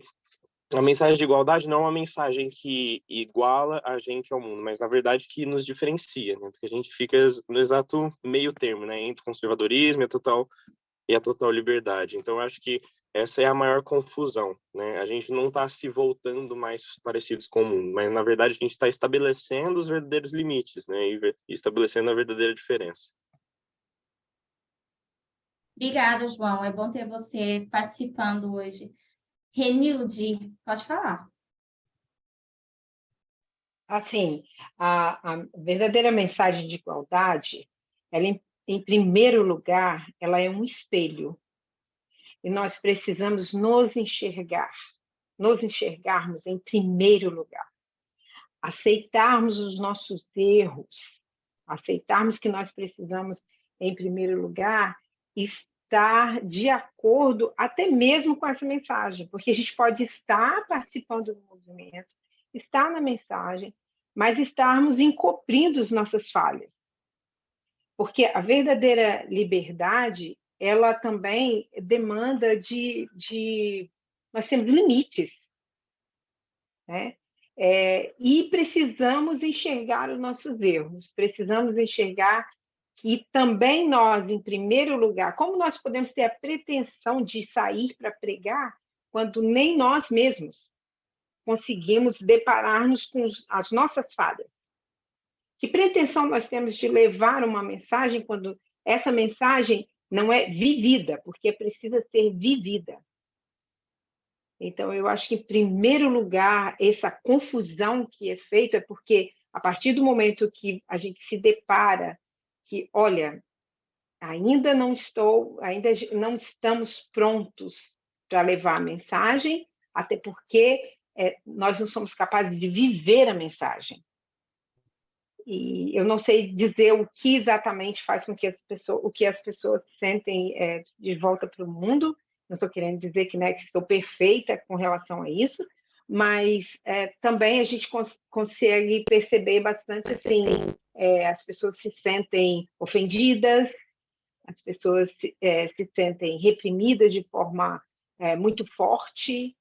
a mensagem de igualdade não é uma mensagem que iguala a gente ao mundo, mas na verdade que nos diferencia, né? Porque a gente fica no exato meio termo, né, entre o conservadorismo e a total liberdade. Então, eu acho que essa é a maior confusão, né? A gente não está se voltando mais parecidos com o mundo, mas, na verdade, a gente está estabelecendo os verdadeiros limites, né? E estabelecendo a verdadeira diferença. Obrigada, João. É bom ter você participando hoje. Renilde, pode falar. Assim, a verdadeira mensagem de igualdade, ela, em primeiro lugar, ela é um espelho. E nós precisamos nos enxergarmos em primeiro lugar. Aceitarmos os nossos erros, aceitarmos que nós precisamos, em primeiro lugar, estar de acordo até mesmo com essa mensagem, porque a gente pode estar participando do movimento, estar na mensagem, mas estarmos encobrindo as nossas falhas. Porque a verdadeira liberdade, ela também demanda nós temos limites, né? E precisamos enxergar os nossos erros, precisamos enxergar que também nós, em primeiro lugar, como nós podemos ter a pretensão de sair para pregar quando nem nós mesmos conseguimos deparar-nos com as nossas falhas? Que pretensão nós temos de levar uma mensagem quando essa mensagem não é vivida, porque precisa ser vivida? Então, eu acho que, em primeiro lugar, essa confusão que é feita é porque, a partir do momento que a gente se depara que, olha, ainda não estamos prontos para levar a mensagem, até porque nós não somos capazes de viver a mensagem. E eu não sei dizer o que exatamente faz com que as pessoas sentem de volta para o mundo. Não estou querendo dizer que estou perfeita com relação a isso, mas também a gente consegue perceber bastante assim, as pessoas se sentem ofendidas, as pessoas se sentem reprimidas de forma muito forte,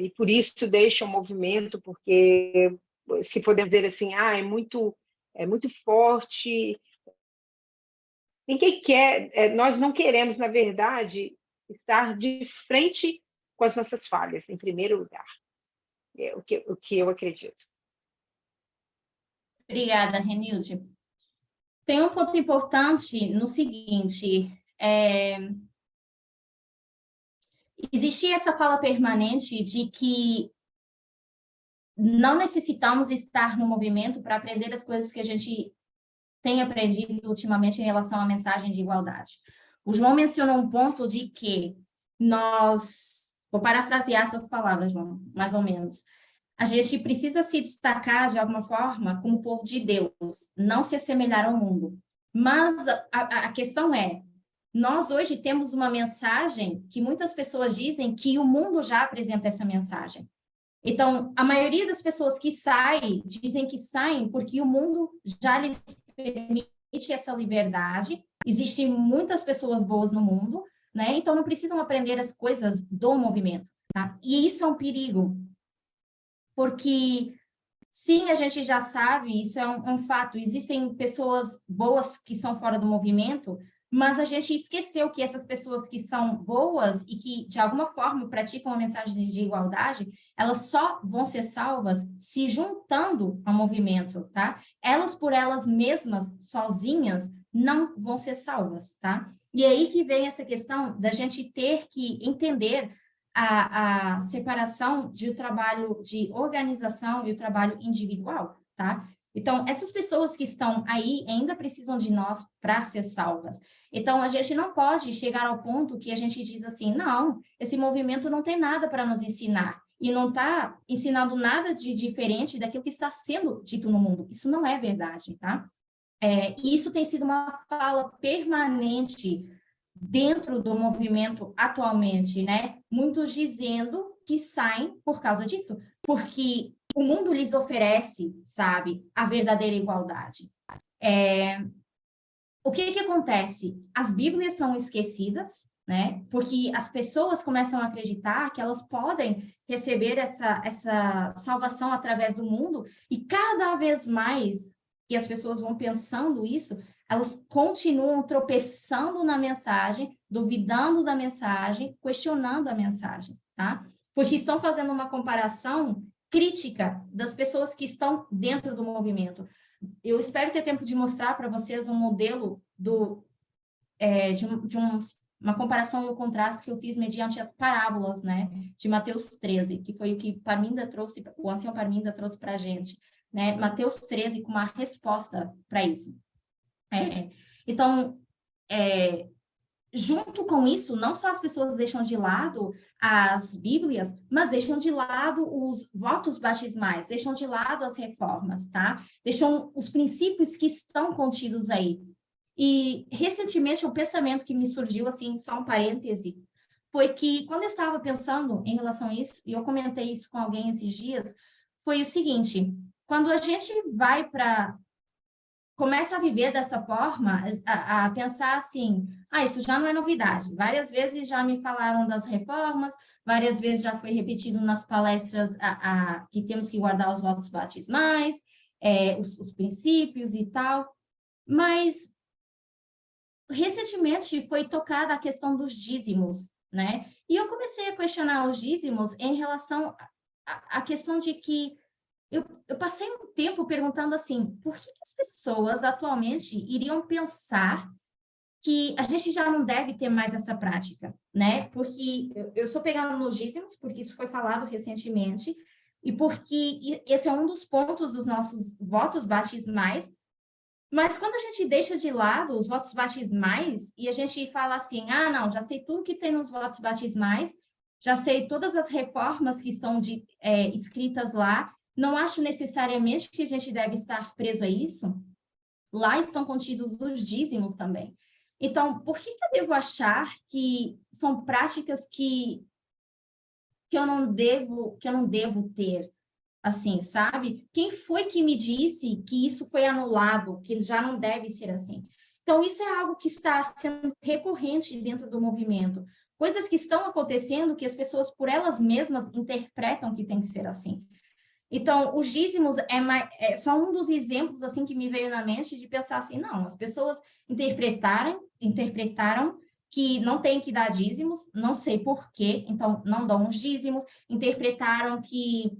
e por isso deixam o movimento, porque, se podemos dizer assim, é muito forte. Ninguém quer, nós não queremos, na verdade, estar de frente com as nossas falhas, em primeiro lugar. É o que eu acredito. Obrigada, Renilde. Tem um ponto importante no seguinte, existia essa fala permanente de que não necessitamos estar no movimento para aprender as coisas que a gente tem aprendido ultimamente em relação à mensagem de igualdade. O João mencionou um ponto de que vou parafrasear essas palavras, João, mais ou menos, a gente precisa se destacar de alguma forma como povo de Deus, não se assemelhar ao mundo. Mas a questão é, nós hoje temos uma mensagem que muitas pessoas dizem que o mundo já apresenta essa mensagem. Então, a maioria das pessoas que saem, dizem que saem porque o mundo já lhes permite essa liberdade. Existem muitas pessoas boas no mundo, né? Então, não precisam aprender as coisas do movimento, tá? E isso é um perigo, porque, sim, a gente já sabe, isso é um fato, existem pessoas boas que são fora do movimento, mas a gente esqueceu que essas pessoas que são boas e que, de alguma forma, praticam a mensagem de igualdade, elas só vão ser salvas se juntando ao movimento, tá? Elas, por elas mesmas, sozinhas, não vão ser salvas, tá? E aí que vem essa questão da gente ter que entender a separação de trabalho de organização e o trabalho individual, tá? Então, essas pessoas que estão aí ainda precisam de nós para ser salvas. Então, a gente não pode chegar ao ponto que a gente diz assim, não, esse movimento não tem nada para nos ensinar, e não está ensinando nada de diferente daquilo que está sendo dito no mundo. Isso não é verdade, tá? E isso tem sido uma fala permanente dentro do movimento atualmente, né? Muitos dizendo que saem por causa disso, porque o mundo lhes oferece, sabe, a verdadeira igualdade. O que acontece? As Bíblias são esquecidas, né? Porque as pessoas começam a acreditar que elas podem receber essa salvação através do mundo, e cada vez mais que as pessoas vão pensando isso, elas continuam tropeçando na mensagem, duvidando da mensagem, questionando a mensagem, tá? Porque estão fazendo uma comparação crítica das pessoas que estão dentro do movimento. Eu espero ter tempo de mostrar para vocês um modelo de uma comparação e o contraste que eu fiz mediante as parábolas, né, de Mateus 13, que foi o que o ancião Parminda trouxe para a gente, né, Mateus 13 com uma resposta para isso. Então, junto com isso, não só as pessoas deixam de lado as Bíblias, mas deixam de lado os votos batismais, deixam de lado as reformas, tá? Deixam os princípios que estão contidos aí. E, recentemente, um pensamento que me surgiu, assim, só um parêntese, foi que, quando eu estava pensando em relação a isso, e eu comentei isso com alguém esses dias, foi o seguinte, quando a gente começa a viver dessa forma, a pensar assim, isso já não é novidade. Várias vezes já me falaram das reformas, várias vezes já foi repetido nas palestras que temos que guardar os votos batismais, os princípios e tal. Mas, recentemente, foi tocada a questão dos dízimos, né? E eu comecei a questionar os dízimos em relação à questão de que eu passei um tempo perguntando assim, por que as pessoas atualmente iriam pensar que a gente já não deve ter mais essa prática, né? Porque eu estou pegando nos dízimos, porque isso foi falado recentemente, e porque esse é um dos pontos dos nossos votos batismais, mas quando a gente deixa de lado os votos batismais e a gente fala assim, não, já sei tudo que tem nos votos batismais, já sei todas as reformas que estão escritas lá, não acho necessariamente que a gente deve estar preso a isso. Lá estão contidos os dízimos também. Então, por que eu devo achar que são práticas que eu não devo ter? Assim, sabe? Quem foi que me disse que isso foi anulado, que já não deve ser assim? Então, isso é algo que está sendo recorrente dentro do movimento. Coisas que estão acontecendo que as pessoas, por elas mesmas, interpretam que tem que ser assim. Então, os dízimos é só um dos exemplos assim que me veio na mente de pensar assim, não, as pessoas interpretaram que não tem que dar dízimos, não sei por quê, então não dão os dízimos, interpretaram que,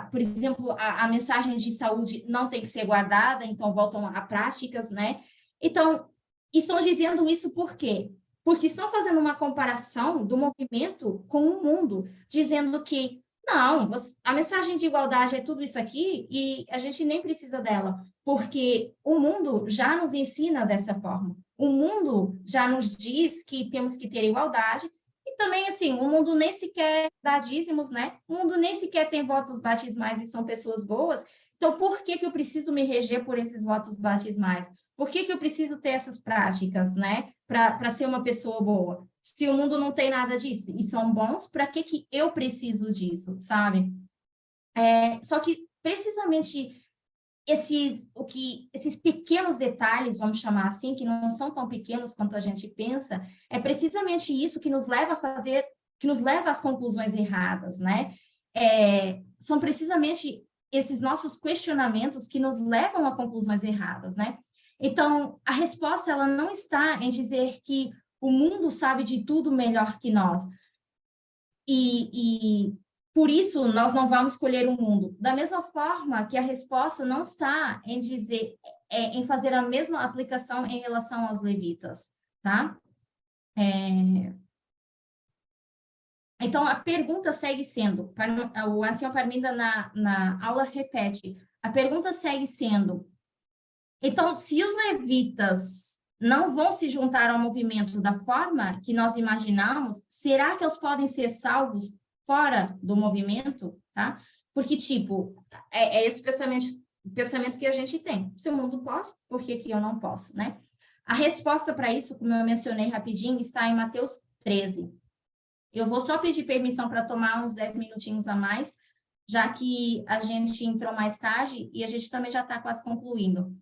por exemplo, a mensagem de saúde não tem que ser guardada, então voltam a práticas, né? Então, estão dizendo isso por quê? Porque estão fazendo uma comparação do movimento com o mundo, dizendo que Não, a mensagem de igualdade é tudo isso aqui e a gente nem precisa dela, porque o mundo já nos ensina dessa forma. O mundo já nos diz que temos que ter igualdade e também, assim, o mundo nem sequer dá dízimos, né? O mundo nem sequer tem votos batismais e são pessoas boas. Então, por que que eu preciso me reger por esses votos batismais? Por que que eu preciso ter essas práticas, né? Para ser uma pessoa boa? Se o mundo não tem nada disso e são bons, para que que eu preciso disso, sabe? Só que precisamente esses pequenos detalhes, vamos chamar assim, que não são tão pequenos quanto a gente pensa, é precisamente isso que nos leva a fazer, que nos leva às conclusões erradas, né? São precisamente esses nossos questionamentos que nos levam a conclusões erradas, né? Então, a resposta, ela não está em dizer que o mundo sabe de tudo melhor que nós. E por isso nós não vamos escolher o mundo. Da mesma forma que a resposta não está em dizer, em fazer a mesma aplicação em relação aos levitas, tá? Então, a pergunta segue sendo, o ancião Parminda na aula repete, a pergunta segue sendo, então, se os levitas não vão se juntar ao movimento da forma que nós imaginamos, será que eles podem ser salvos fora do movimento, tá? Porque, tipo, esse pensamento que a gente tem. Se o mundo pode, por que que eu não posso, né? A resposta para isso, como eu mencionei rapidinho, está em Mateus 13. Eu vou só pedir permissão para tomar uns 10 minutinhos a mais, já que a gente entrou mais tarde e a gente também já está quase concluindo.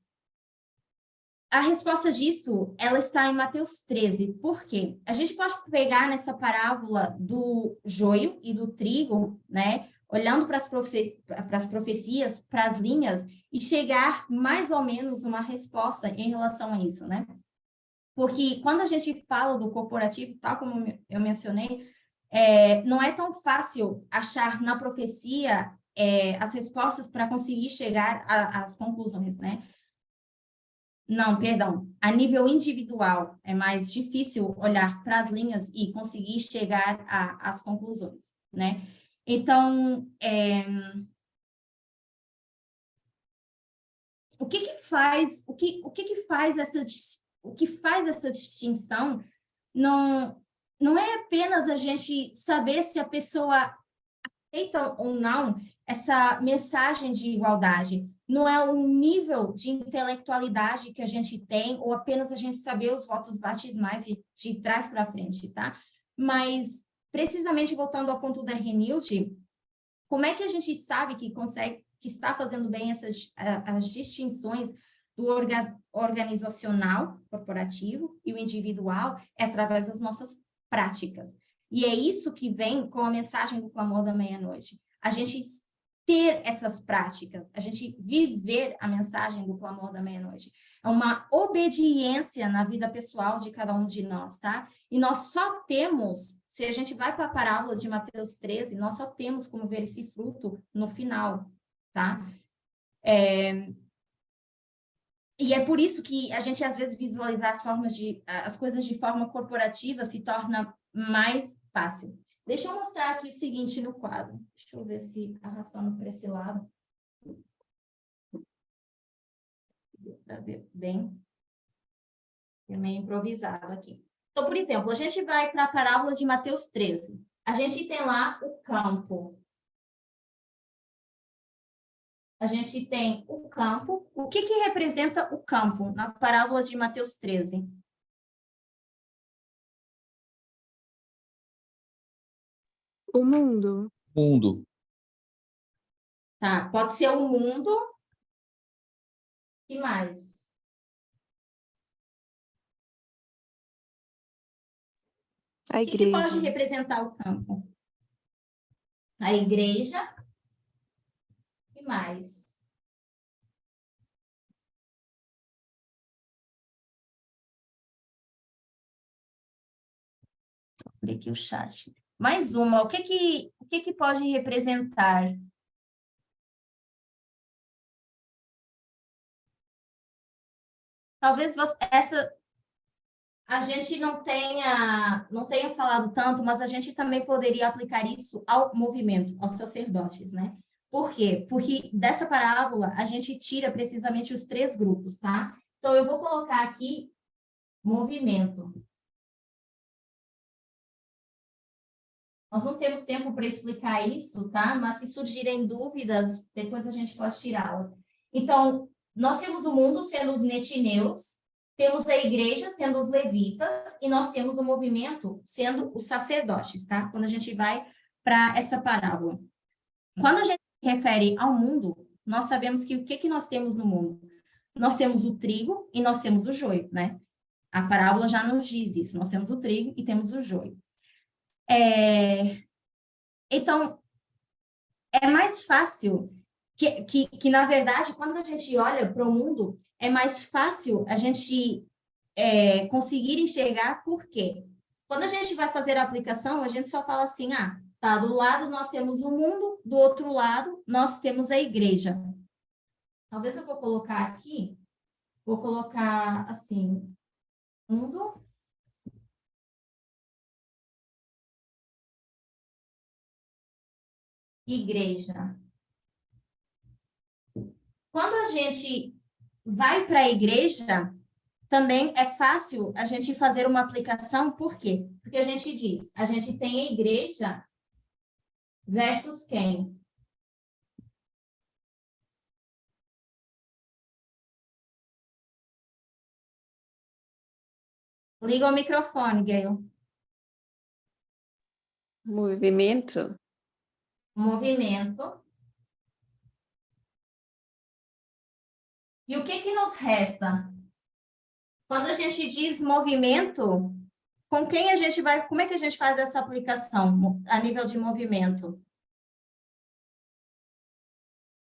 A resposta disso, ela está em Mateus 13. Por quê? A gente pode pegar nessa parábola do joio e do trigo, né? Olhando para as profecias, para as linhas, e chegar mais ou menos uma resposta em relação a isso, né? Porque quando a gente fala do corporativo, tal como eu mencionei, não é tão fácil achar na profecia as respostas para conseguir chegar às conclusões, né? Não, perdão. A nível individual, é mais difícil olhar para as linhas e conseguir chegar às conclusões, né? Então, o que faz essa distinção não é apenas a gente saber se a pessoa aceita ou não essa mensagem de igualdade. Não é o nível de intelectualidade que a gente tem, ou apenas a gente saber os votos batismais de trás para frente, tá? Mas, precisamente voltando ao ponto da Renilde, como é que a gente sabe que está fazendo bem as distinções do organizacional, corporativo, e o individual? É através das nossas práticas. E é isso que vem com a mensagem do clamor da meia-noite. A gente ter essas práticas, a gente viver a mensagem do clamor da meia-noite. É uma obediência na vida pessoal de cada um de nós, tá? E nós só temos, se a gente vai para a parábola de Mateus 13, nós só temos como ver esse fruto no final, tá? E é por isso que a gente, às vezes, visualizar as coisas de forma corporativa se torna mais fácil. Deixa eu mostrar aqui o seguinte no quadro. Deixa eu ver se arrastando para esse lado. Para ver bem. É meio improvisado aqui. Então, por exemplo, a gente vai para a parábola de Mateus 13. A gente tem lá o campo. A gente tem o campo. O que representa o campo na parábola de Mateus 13? O mundo. Mundo. Tá, pode ser o mundo. E mais? A O que pode igreja. representar o campo? A igreja. E mais? Olha aqui o chat. Mais uma. O que pode representar? Talvez a gente não tenha falado tanto, mas a gente também poderia aplicar isso ao movimento, aos sacerdotes, né? Por quê? Porque dessa parábola a gente tira precisamente os 3 grupos, tá? Então, eu vou colocar aqui movimento. Nós não temos tempo para explicar isso, tá? Mas se surgirem dúvidas, depois a gente pode tirá-las. Então, nós temos o mundo sendo os netineus, temos a igreja sendo os levitas, e nós temos o movimento sendo os sacerdotes, tá? Quando a gente vai para essa parábola. Quando a gente se refere ao mundo, nós sabemos que o que nós temos no mundo? Nós temos o trigo e nós temos o joio, né? A parábola já nos diz isso. Nós temos o trigo e temos o joio. Então, é mais fácil que, na verdade, quando a gente olha para o mundo, é mais fácil a gente conseguir enxergar por quê. Quando a gente vai fazer a aplicação, a gente só fala assim, tá, do lado nós temos o mundo, do outro lado nós temos a igreja. Talvez eu vou colocar assim, mundo, igreja. Quando a gente vai para a igreja, também é fácil a gente fazer uma aplicação, por quê? Porque a gente diz, a gente tem a igreja versus quem? Liga o microfone, Gayle. Movimento. Movimento. E o que nos resta? Quando a gente diz movimento, com quem a gente vai, como é que a gente faz essa aplicação a nível de movimento?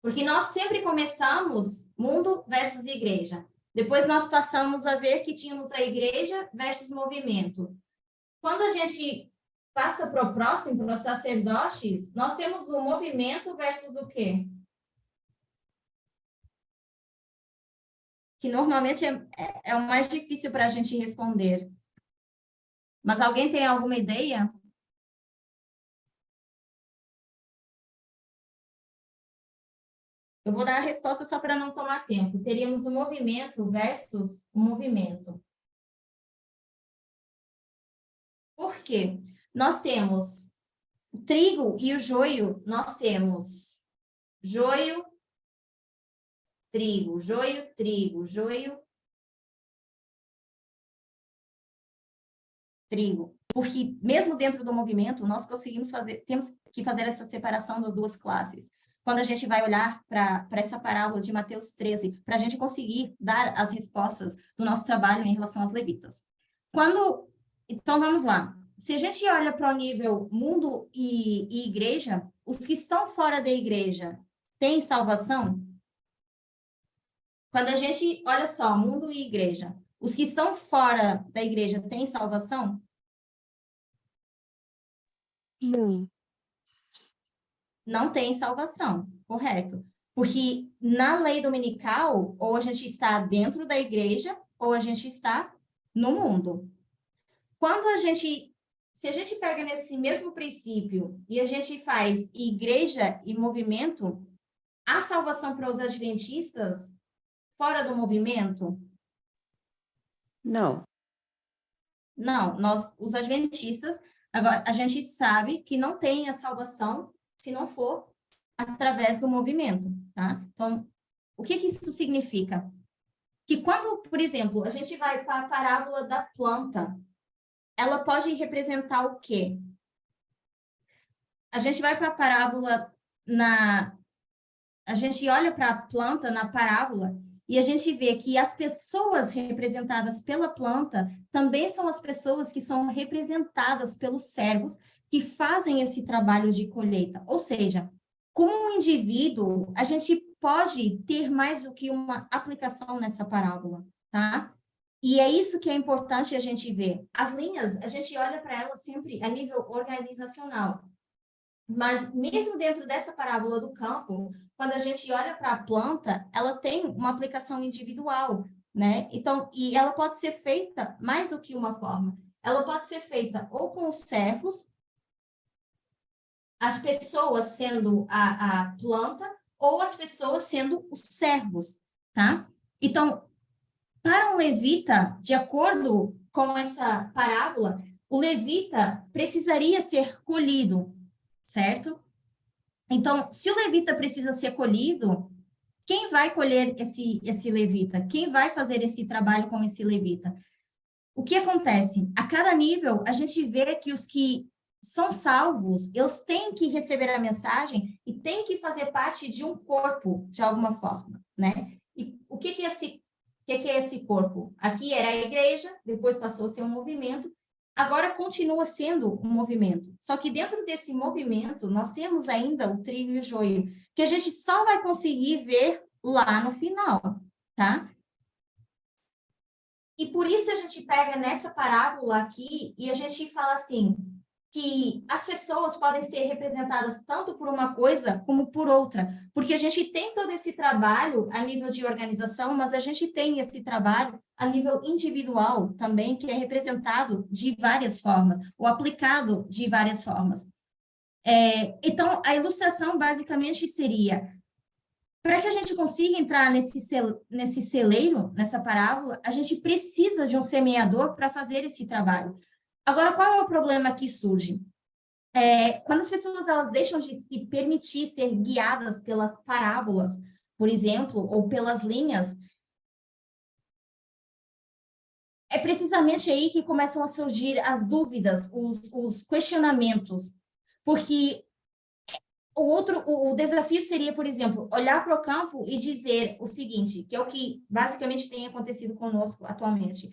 Porque nós sempre começamos mundo versus igreja. Depois nós passamos a ver que tínhamos a igreja versus movimento. Quando a gente passa para o próximo, para os sacerdotes, nós temos o movimento versus o quê? Que normalmente é o mais difícil para a gente responder. Mas alguém tem alguma ideia? Eu vou dar a resposta só para não tomar tempo. Teríamos o movimento versus o movimento. Por quê? Nós temos o trigo e o joio, nós temos joio, trigo, joio, trigo, joio, trigo. Porque mesmo dentro do movimento, nós conseguimos fazer, temos que fazer essa separação das 2 classes. Quando a gente vai olhar para essa parábola de Mateus 13, para a gente conseguir dar as respostas do nosso trabalho em relação aos levitas. Então, vamos lá. Se a gente olha para o nível mundo e igreja, os que estão fora da igreja têm salvação? Quando a gente, olha só, mundo e igreja, os que estão fora da igreja têm salvação? Não. Não tem salvação, correto. Porque na lei dominical, ou a gente está dentro da igreja, ou a gente está no mundo. Se a gente pega nesse mesmo princípio e a gente faz igreja e movimento, há salvação para os adventistas fora do movimento? Não. Não, os adventistas, agora a gente sabe que não tem a salvação se não for através do movimento, tá? Então, o que isso significa? Que quando, por exemplo, a gente vai para a parábola da planta, ela pode representar o quê? A gente vai para a parábola a gente olha para a planta na parábola e a gente vê que as pessoas representadas pela planta também são as pessoas que são representadas pelos servos que fazem esse trabalho de colheita. Ou seja, como um indivíduo, a gente pode ter mais do que uma aplicação nessa parábola, tá? E é isso que é importante a gente ver. As linhas, a gente olha para elas sempre a nível organizacional. Mas mesmo dentro dessa parábola do campo, quando a gente olha para a planta, ela tem uma aplicação individual. né? Então, e ela pode ser feita mais do que uma forma. Ela pode ser feita ou com os servos, as pessoas sendo a planta, ou as pessoas sendo os servos, tá? Então, para um levita, de acordo com essa parábola, o levita precisaria ser colhido, certo? Então, se o levita precisa ser colhido, quem vai colher esse levita? Quem vai fazer esse trabalho com esse levita? O que acontece? A cada nível, a gente vê que os que são salvos, eles têm que receber a mensagem e têm que fazer parte de um corpo, de alguma forma, né? E o que é esse corpo? Aqui era a igreja, depois passou a ser um movimento, agora continua sendo um movimento. Só que dentro desse movimento, nós temos ainda o trigo e o joio, que a gente só vai conseguir ver lá no final, tá? E por isso a gente pega nessa parábola aqui e a gente fala assim, que as pessoas podem ser representadas tanto por uma coisa como por outra, porque a gente tem todo esse trabalho a nível de organização, mas a gente tem esse trabalho a nível individual também, que é representado de várias formas, ou aplicado de várias formas. Então, a ilustração basicamente seria, para que a gente consiga entrar nesse celeiro, nessa parábola, a gente precisa de um semeador para fazer esse trabalho. Agora, qual é o problema que surge? Quando as pessoas elas deixam de se permitir ser guiadas pelas parábolas, por exemplo, ou pelas linhas, é precisamente aí que começam a surgir as dúvidas, os questionamentos, porque o desafio seria, por exemplo, olhar para o campo e dizer o seguinte, que é o que basicamente tem acontecido conosco atualmente.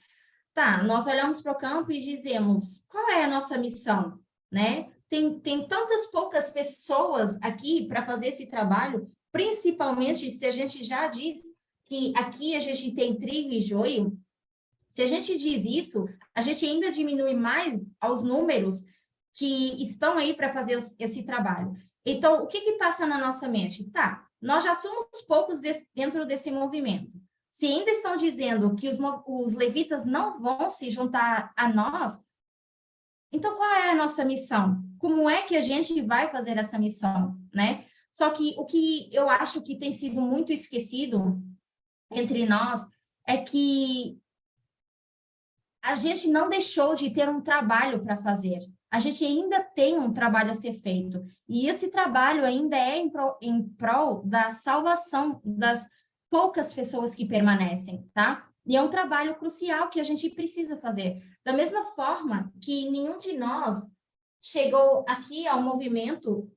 Tá, nós olhamos para o campo e dizemos, qual é a nossa missão, né? Tem tantas poucas pessoas aqui para fazer esse trabalho, principalmente se a gente já diz que aqui a gente tem trigo e joio, se a gente diz isso, a gente ainda diminui mais aos números que estão aí para fazer esse trabalho. Então, o que passa na nossa mente? Tá, nós já somos poucos dentro desse movimento. Se ainda estão dizendo que os levitas não vão se juntar a nós, então qual é a nossa missão? Como é que a gente vai fazer essa missão, né? Só que o que eu acho que tem sido muito esquecido entre nós é que a gente não deixou de ter um trabalho para fazer. A gente ainda tem um trabalho a ser feito. E esse trabalho ainda é em prol da salvação das poucas pessoas que permanecem, tá? E é um trabalho crucial que a gente precisa fazer. Da mesma forma que nenhum de nós chegou aqui ao movimento,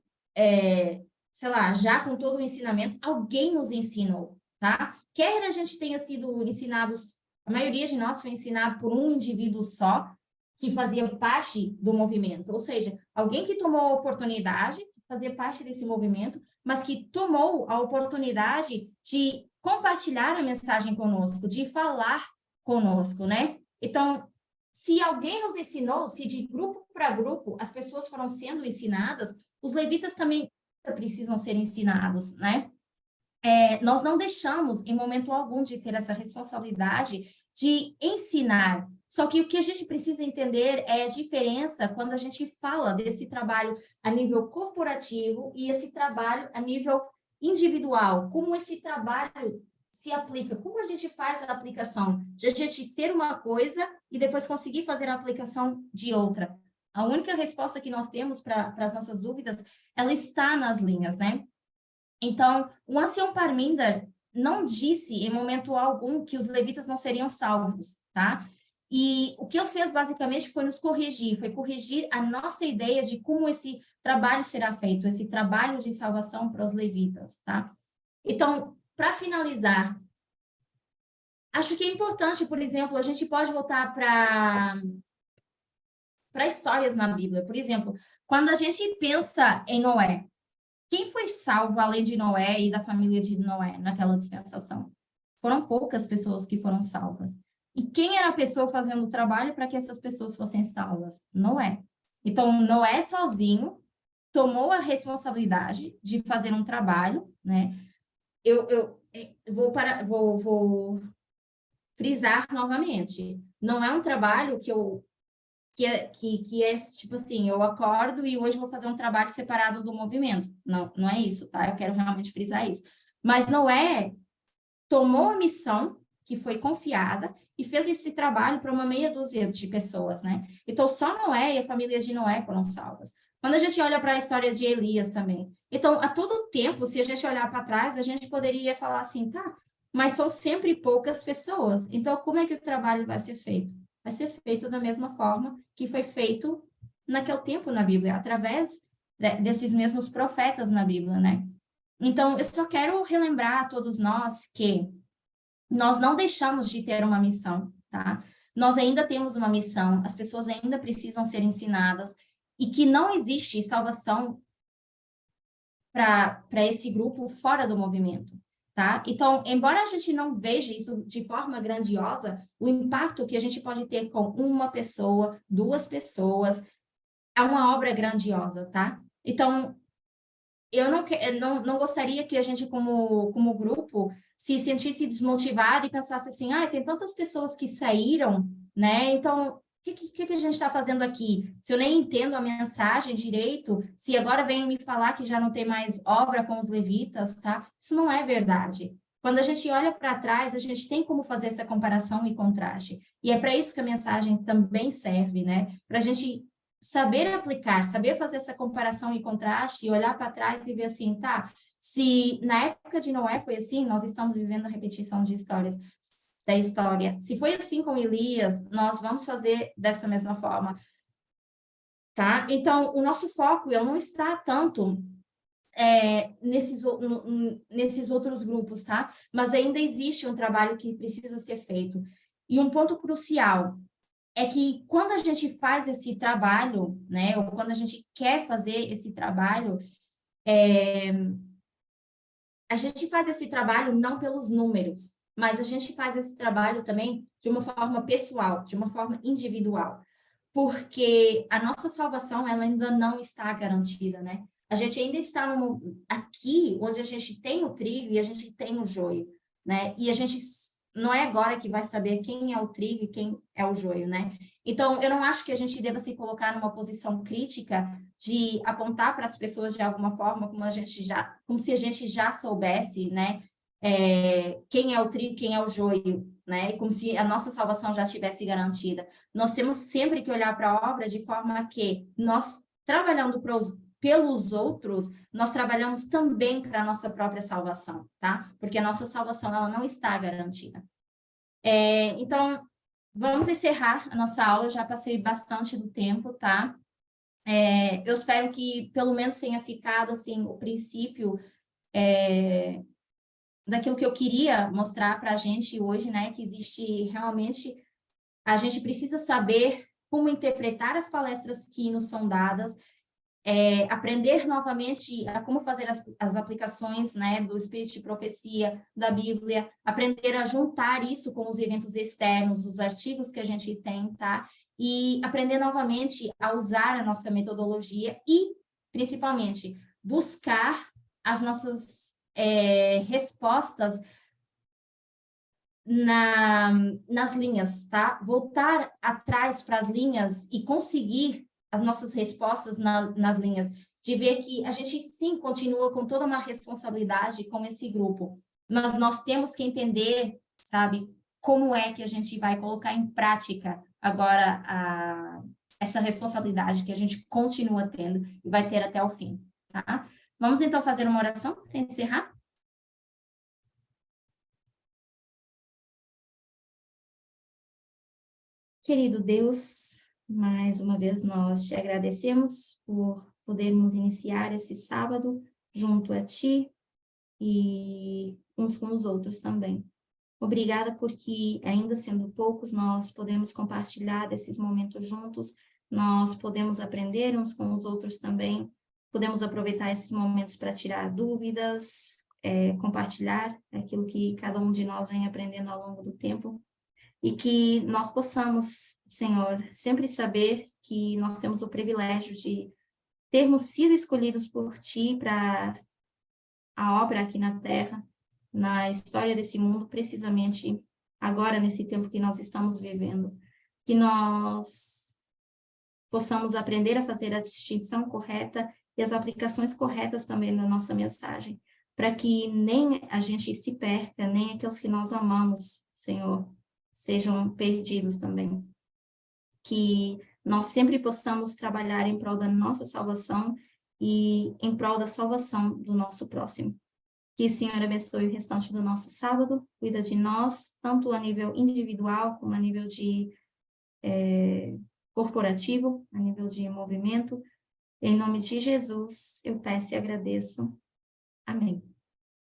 sei lá, já com todo o ensinamento, alguém nos ensinou, tá? Quer a gente tenha sido ensinados, a maioria de nós foi ensinado por um indivíduo só, que fazia parte do movimento, ou seja, alguém que tomou a oportunidade de fazer parte desse movimento, mas que tomou a oportunidade de compartilhar a mensagem conosco, de falar conosco, né? Então, se alguém nos ensinou, se de grupo para grupo as pessoas foram sendo ensinadas, os levitas também precisam ser ensinados, né? Nós não deixamos, em momento algum, de ter essa responsabilidade de ensinar. Só que o que a gente precisa entender é a diferença quando a gente fala desse trabalho a nível corporativo e esse trabalho a nível individual. Como esse trabalho se aplica, como a gente faz a aplicação de a gente ser uma coisa e depois conseguir fazer a aplicação de outra. A única resposta que nós temos para as nossas dúvidas, ela está nas linhas, né? Então, o ancião Parminder não disse em momento algum que os levitas não seriam salvos, tá? E o que ele fez basicamente foi nos corrigir, foi corrigir a nossa ideia de como esse trabalho será feito, esse trabalho de salvação para os levitas, tá? Então, para finalizar, acho que é importante, por exemplo, a gente pode voltar para histórias na Bíblia. Por exemplo, quando a gente pensa em Noé, quem foi salvo além de Noé e da família de Noé naquela dispensação? Foram poucas pessoas que foram salvas. E quem era a pessoa fazendo o trabalho para que essas pessoas fossem salvas? Noé. Então, Noé sozinho tomou a responsabilidade de fazer um trabalho, né? Eu vou frisar novamente, não é um trabalho que é tipo assim, eu acordo e hoje vou fazer um trabalho separado do movimento. Não, não é isso, tá? Eu quero realmente frisar isso. Mas Noé tomou a missão que foi confiada e fez esse trabalho para uma meia dúzia de pessoas, né? Então, só Noé e a família de Noé foram salvas. Quando a gente olha para a história de Elias também. Então, a todo tempo, se a gente olhar para trás, a gente poderia falar assim, tá, mas são sempre poucas pessoas. Então, como é que o trabalho vai ser feito? Vai ser feito da mesma forma que foi feito naquele tempo na Bíblia, através desses mesmos profetas na Bíblia, né? Então, eu só quero relembrar a todos nós que nós não deixamos de ter uma missão, tá? Nós ainda temos uma missão, as pessoas ainda precisam ser ensinadas, e que não existe salvação para esse grupo fora do movimento, tá? Então, embora a gente não veja isso de forma grandiosa, o impacto que a gente pode ter com uma pessoa, duas pessoas, é uma obra grandiosa, tá? Então, eu não gostaria que a gente, como grupo, se sentisse desmotivado e pensasse assim, tem tantas pessoas que saíram, né? Então, o que a gente está fazendo aqui? Se eu nem entendo a mensagem direito, se agora vem me falar que já não tem mais obra com os levitas, tá? Isso não é verdade. Quando a gente olha para trás, a gente tem como fazer essa comparação e contraste. E é para isso que a mensagem também serve, né? Para a gente saber aplicar, saber fazer essa comparação e contraste e olhar para trás e ver assim, tá, se na época de Noé foi assim, nós estamos vivendo a repetição de histórias da história. Se foi assim com Elias, nós vamos fazer dessa mesma forma, tá? Então, o nosso foco, ele não está tanto nesses outros grupos, tá? Mas ainda existe um trabalho que precisa ser feito. E um ponto crucial é que quando a gente faz esse trabalho, né, ou quando a gente quer fazer esse trabalho, a gente faz esse trabalho não pelos números, mas a gente faz esse trabalho também de uma forma pessoal, de uma forma individual, porque a nossa salvação, ela ainda não está garantida, né? A gente ainda está aqui, onde a gente tem o trigo e a gente tem o joio, né? E a gente não é agora que vai saber quem é o trigo e quem é o joio, né? Então, eu não acho que a gente deva se colocar numa posição crítica de apontar para as pessoas de alguma forma, como se a gente já soubesse, né? Quem é o trigo, quem é o joio, né? Como se a nossa salvação já estivesse garantida. Nós temos sempre que olhar para a obra de forma que nós, trabalhando pelos outros, nós trabalhamos também para a nossa própria salvação, tá? Porque a nossa salvação, ela não está garantida. Então, vamos encerrar a nossa aula, eu já passei bastante do tempo, tá? Eu espero que pelo menos tenha ficado, assim, o princípio daquilo que eu queria mostrar para a gente hoje, né? Que existe realmente, a gente precisa saber como interpretar as palestras que nos são dadas, aprender novamente a como fazer as aplicações, né, do Espírito de Profecia, da Bíblia, aprender a juntar isso com os eventos externos, os artigos que a gente tem, tá? E aprender novamente a usar a nossa metodologia e, principalmente, buscar as nossas respostas nas linhas, tá? Voltar atrás para as linhas e conseguir as nossas respostas nas linhas, de ver que a gente sim continua com toda uma responsabilidade com esse grupo, mas nós temos que entender, sabe, como é que a gente vai colocar em prática agora essa responsabilidade que a gente continua tendo e vai ter até o fim, tá? Vamos então fazer uma oração para encerrar? Querido Deus, mais uma vez nós te agradecemos por podermos iniciar esse sábado junto a Ti e uns com os outros também. Obrigada porque, ainda sendo poucos, nós podemos compartilhar desses momentos juntos, nós podemos aprender uns com os outros também, podemos aproveitar esses momentos para tirar dúvidas, compartilhar aquilo que cada um de nós vem aprendendo ao longo do tempo. E que nós possamos, Senhor, sempre saber que nós temos o privilégio de termos sido escolhidos por Ti para a obra aqui na Terra, na história desse mundo, precisamente agora nesse tempo que nós estamos vivendo, que nós possamos aprender a fazer a distinção correta e as aplicações corretas também da nossa mensagem, para que nem a gente se perca, nem aqueles que nós amamos, Senhor, sejam perdidos também. Que nós sempre possamos trabalhar em prol da nossa salvação e em prol da salvação do nosso próximo. Que o Senhor abençoe o restante do nosso sábado, cuida de nós, tanto a nível individual como a nível de corporativo, a nível de movimento. Em nome de Jesus, eu peço e agradeço. Amém.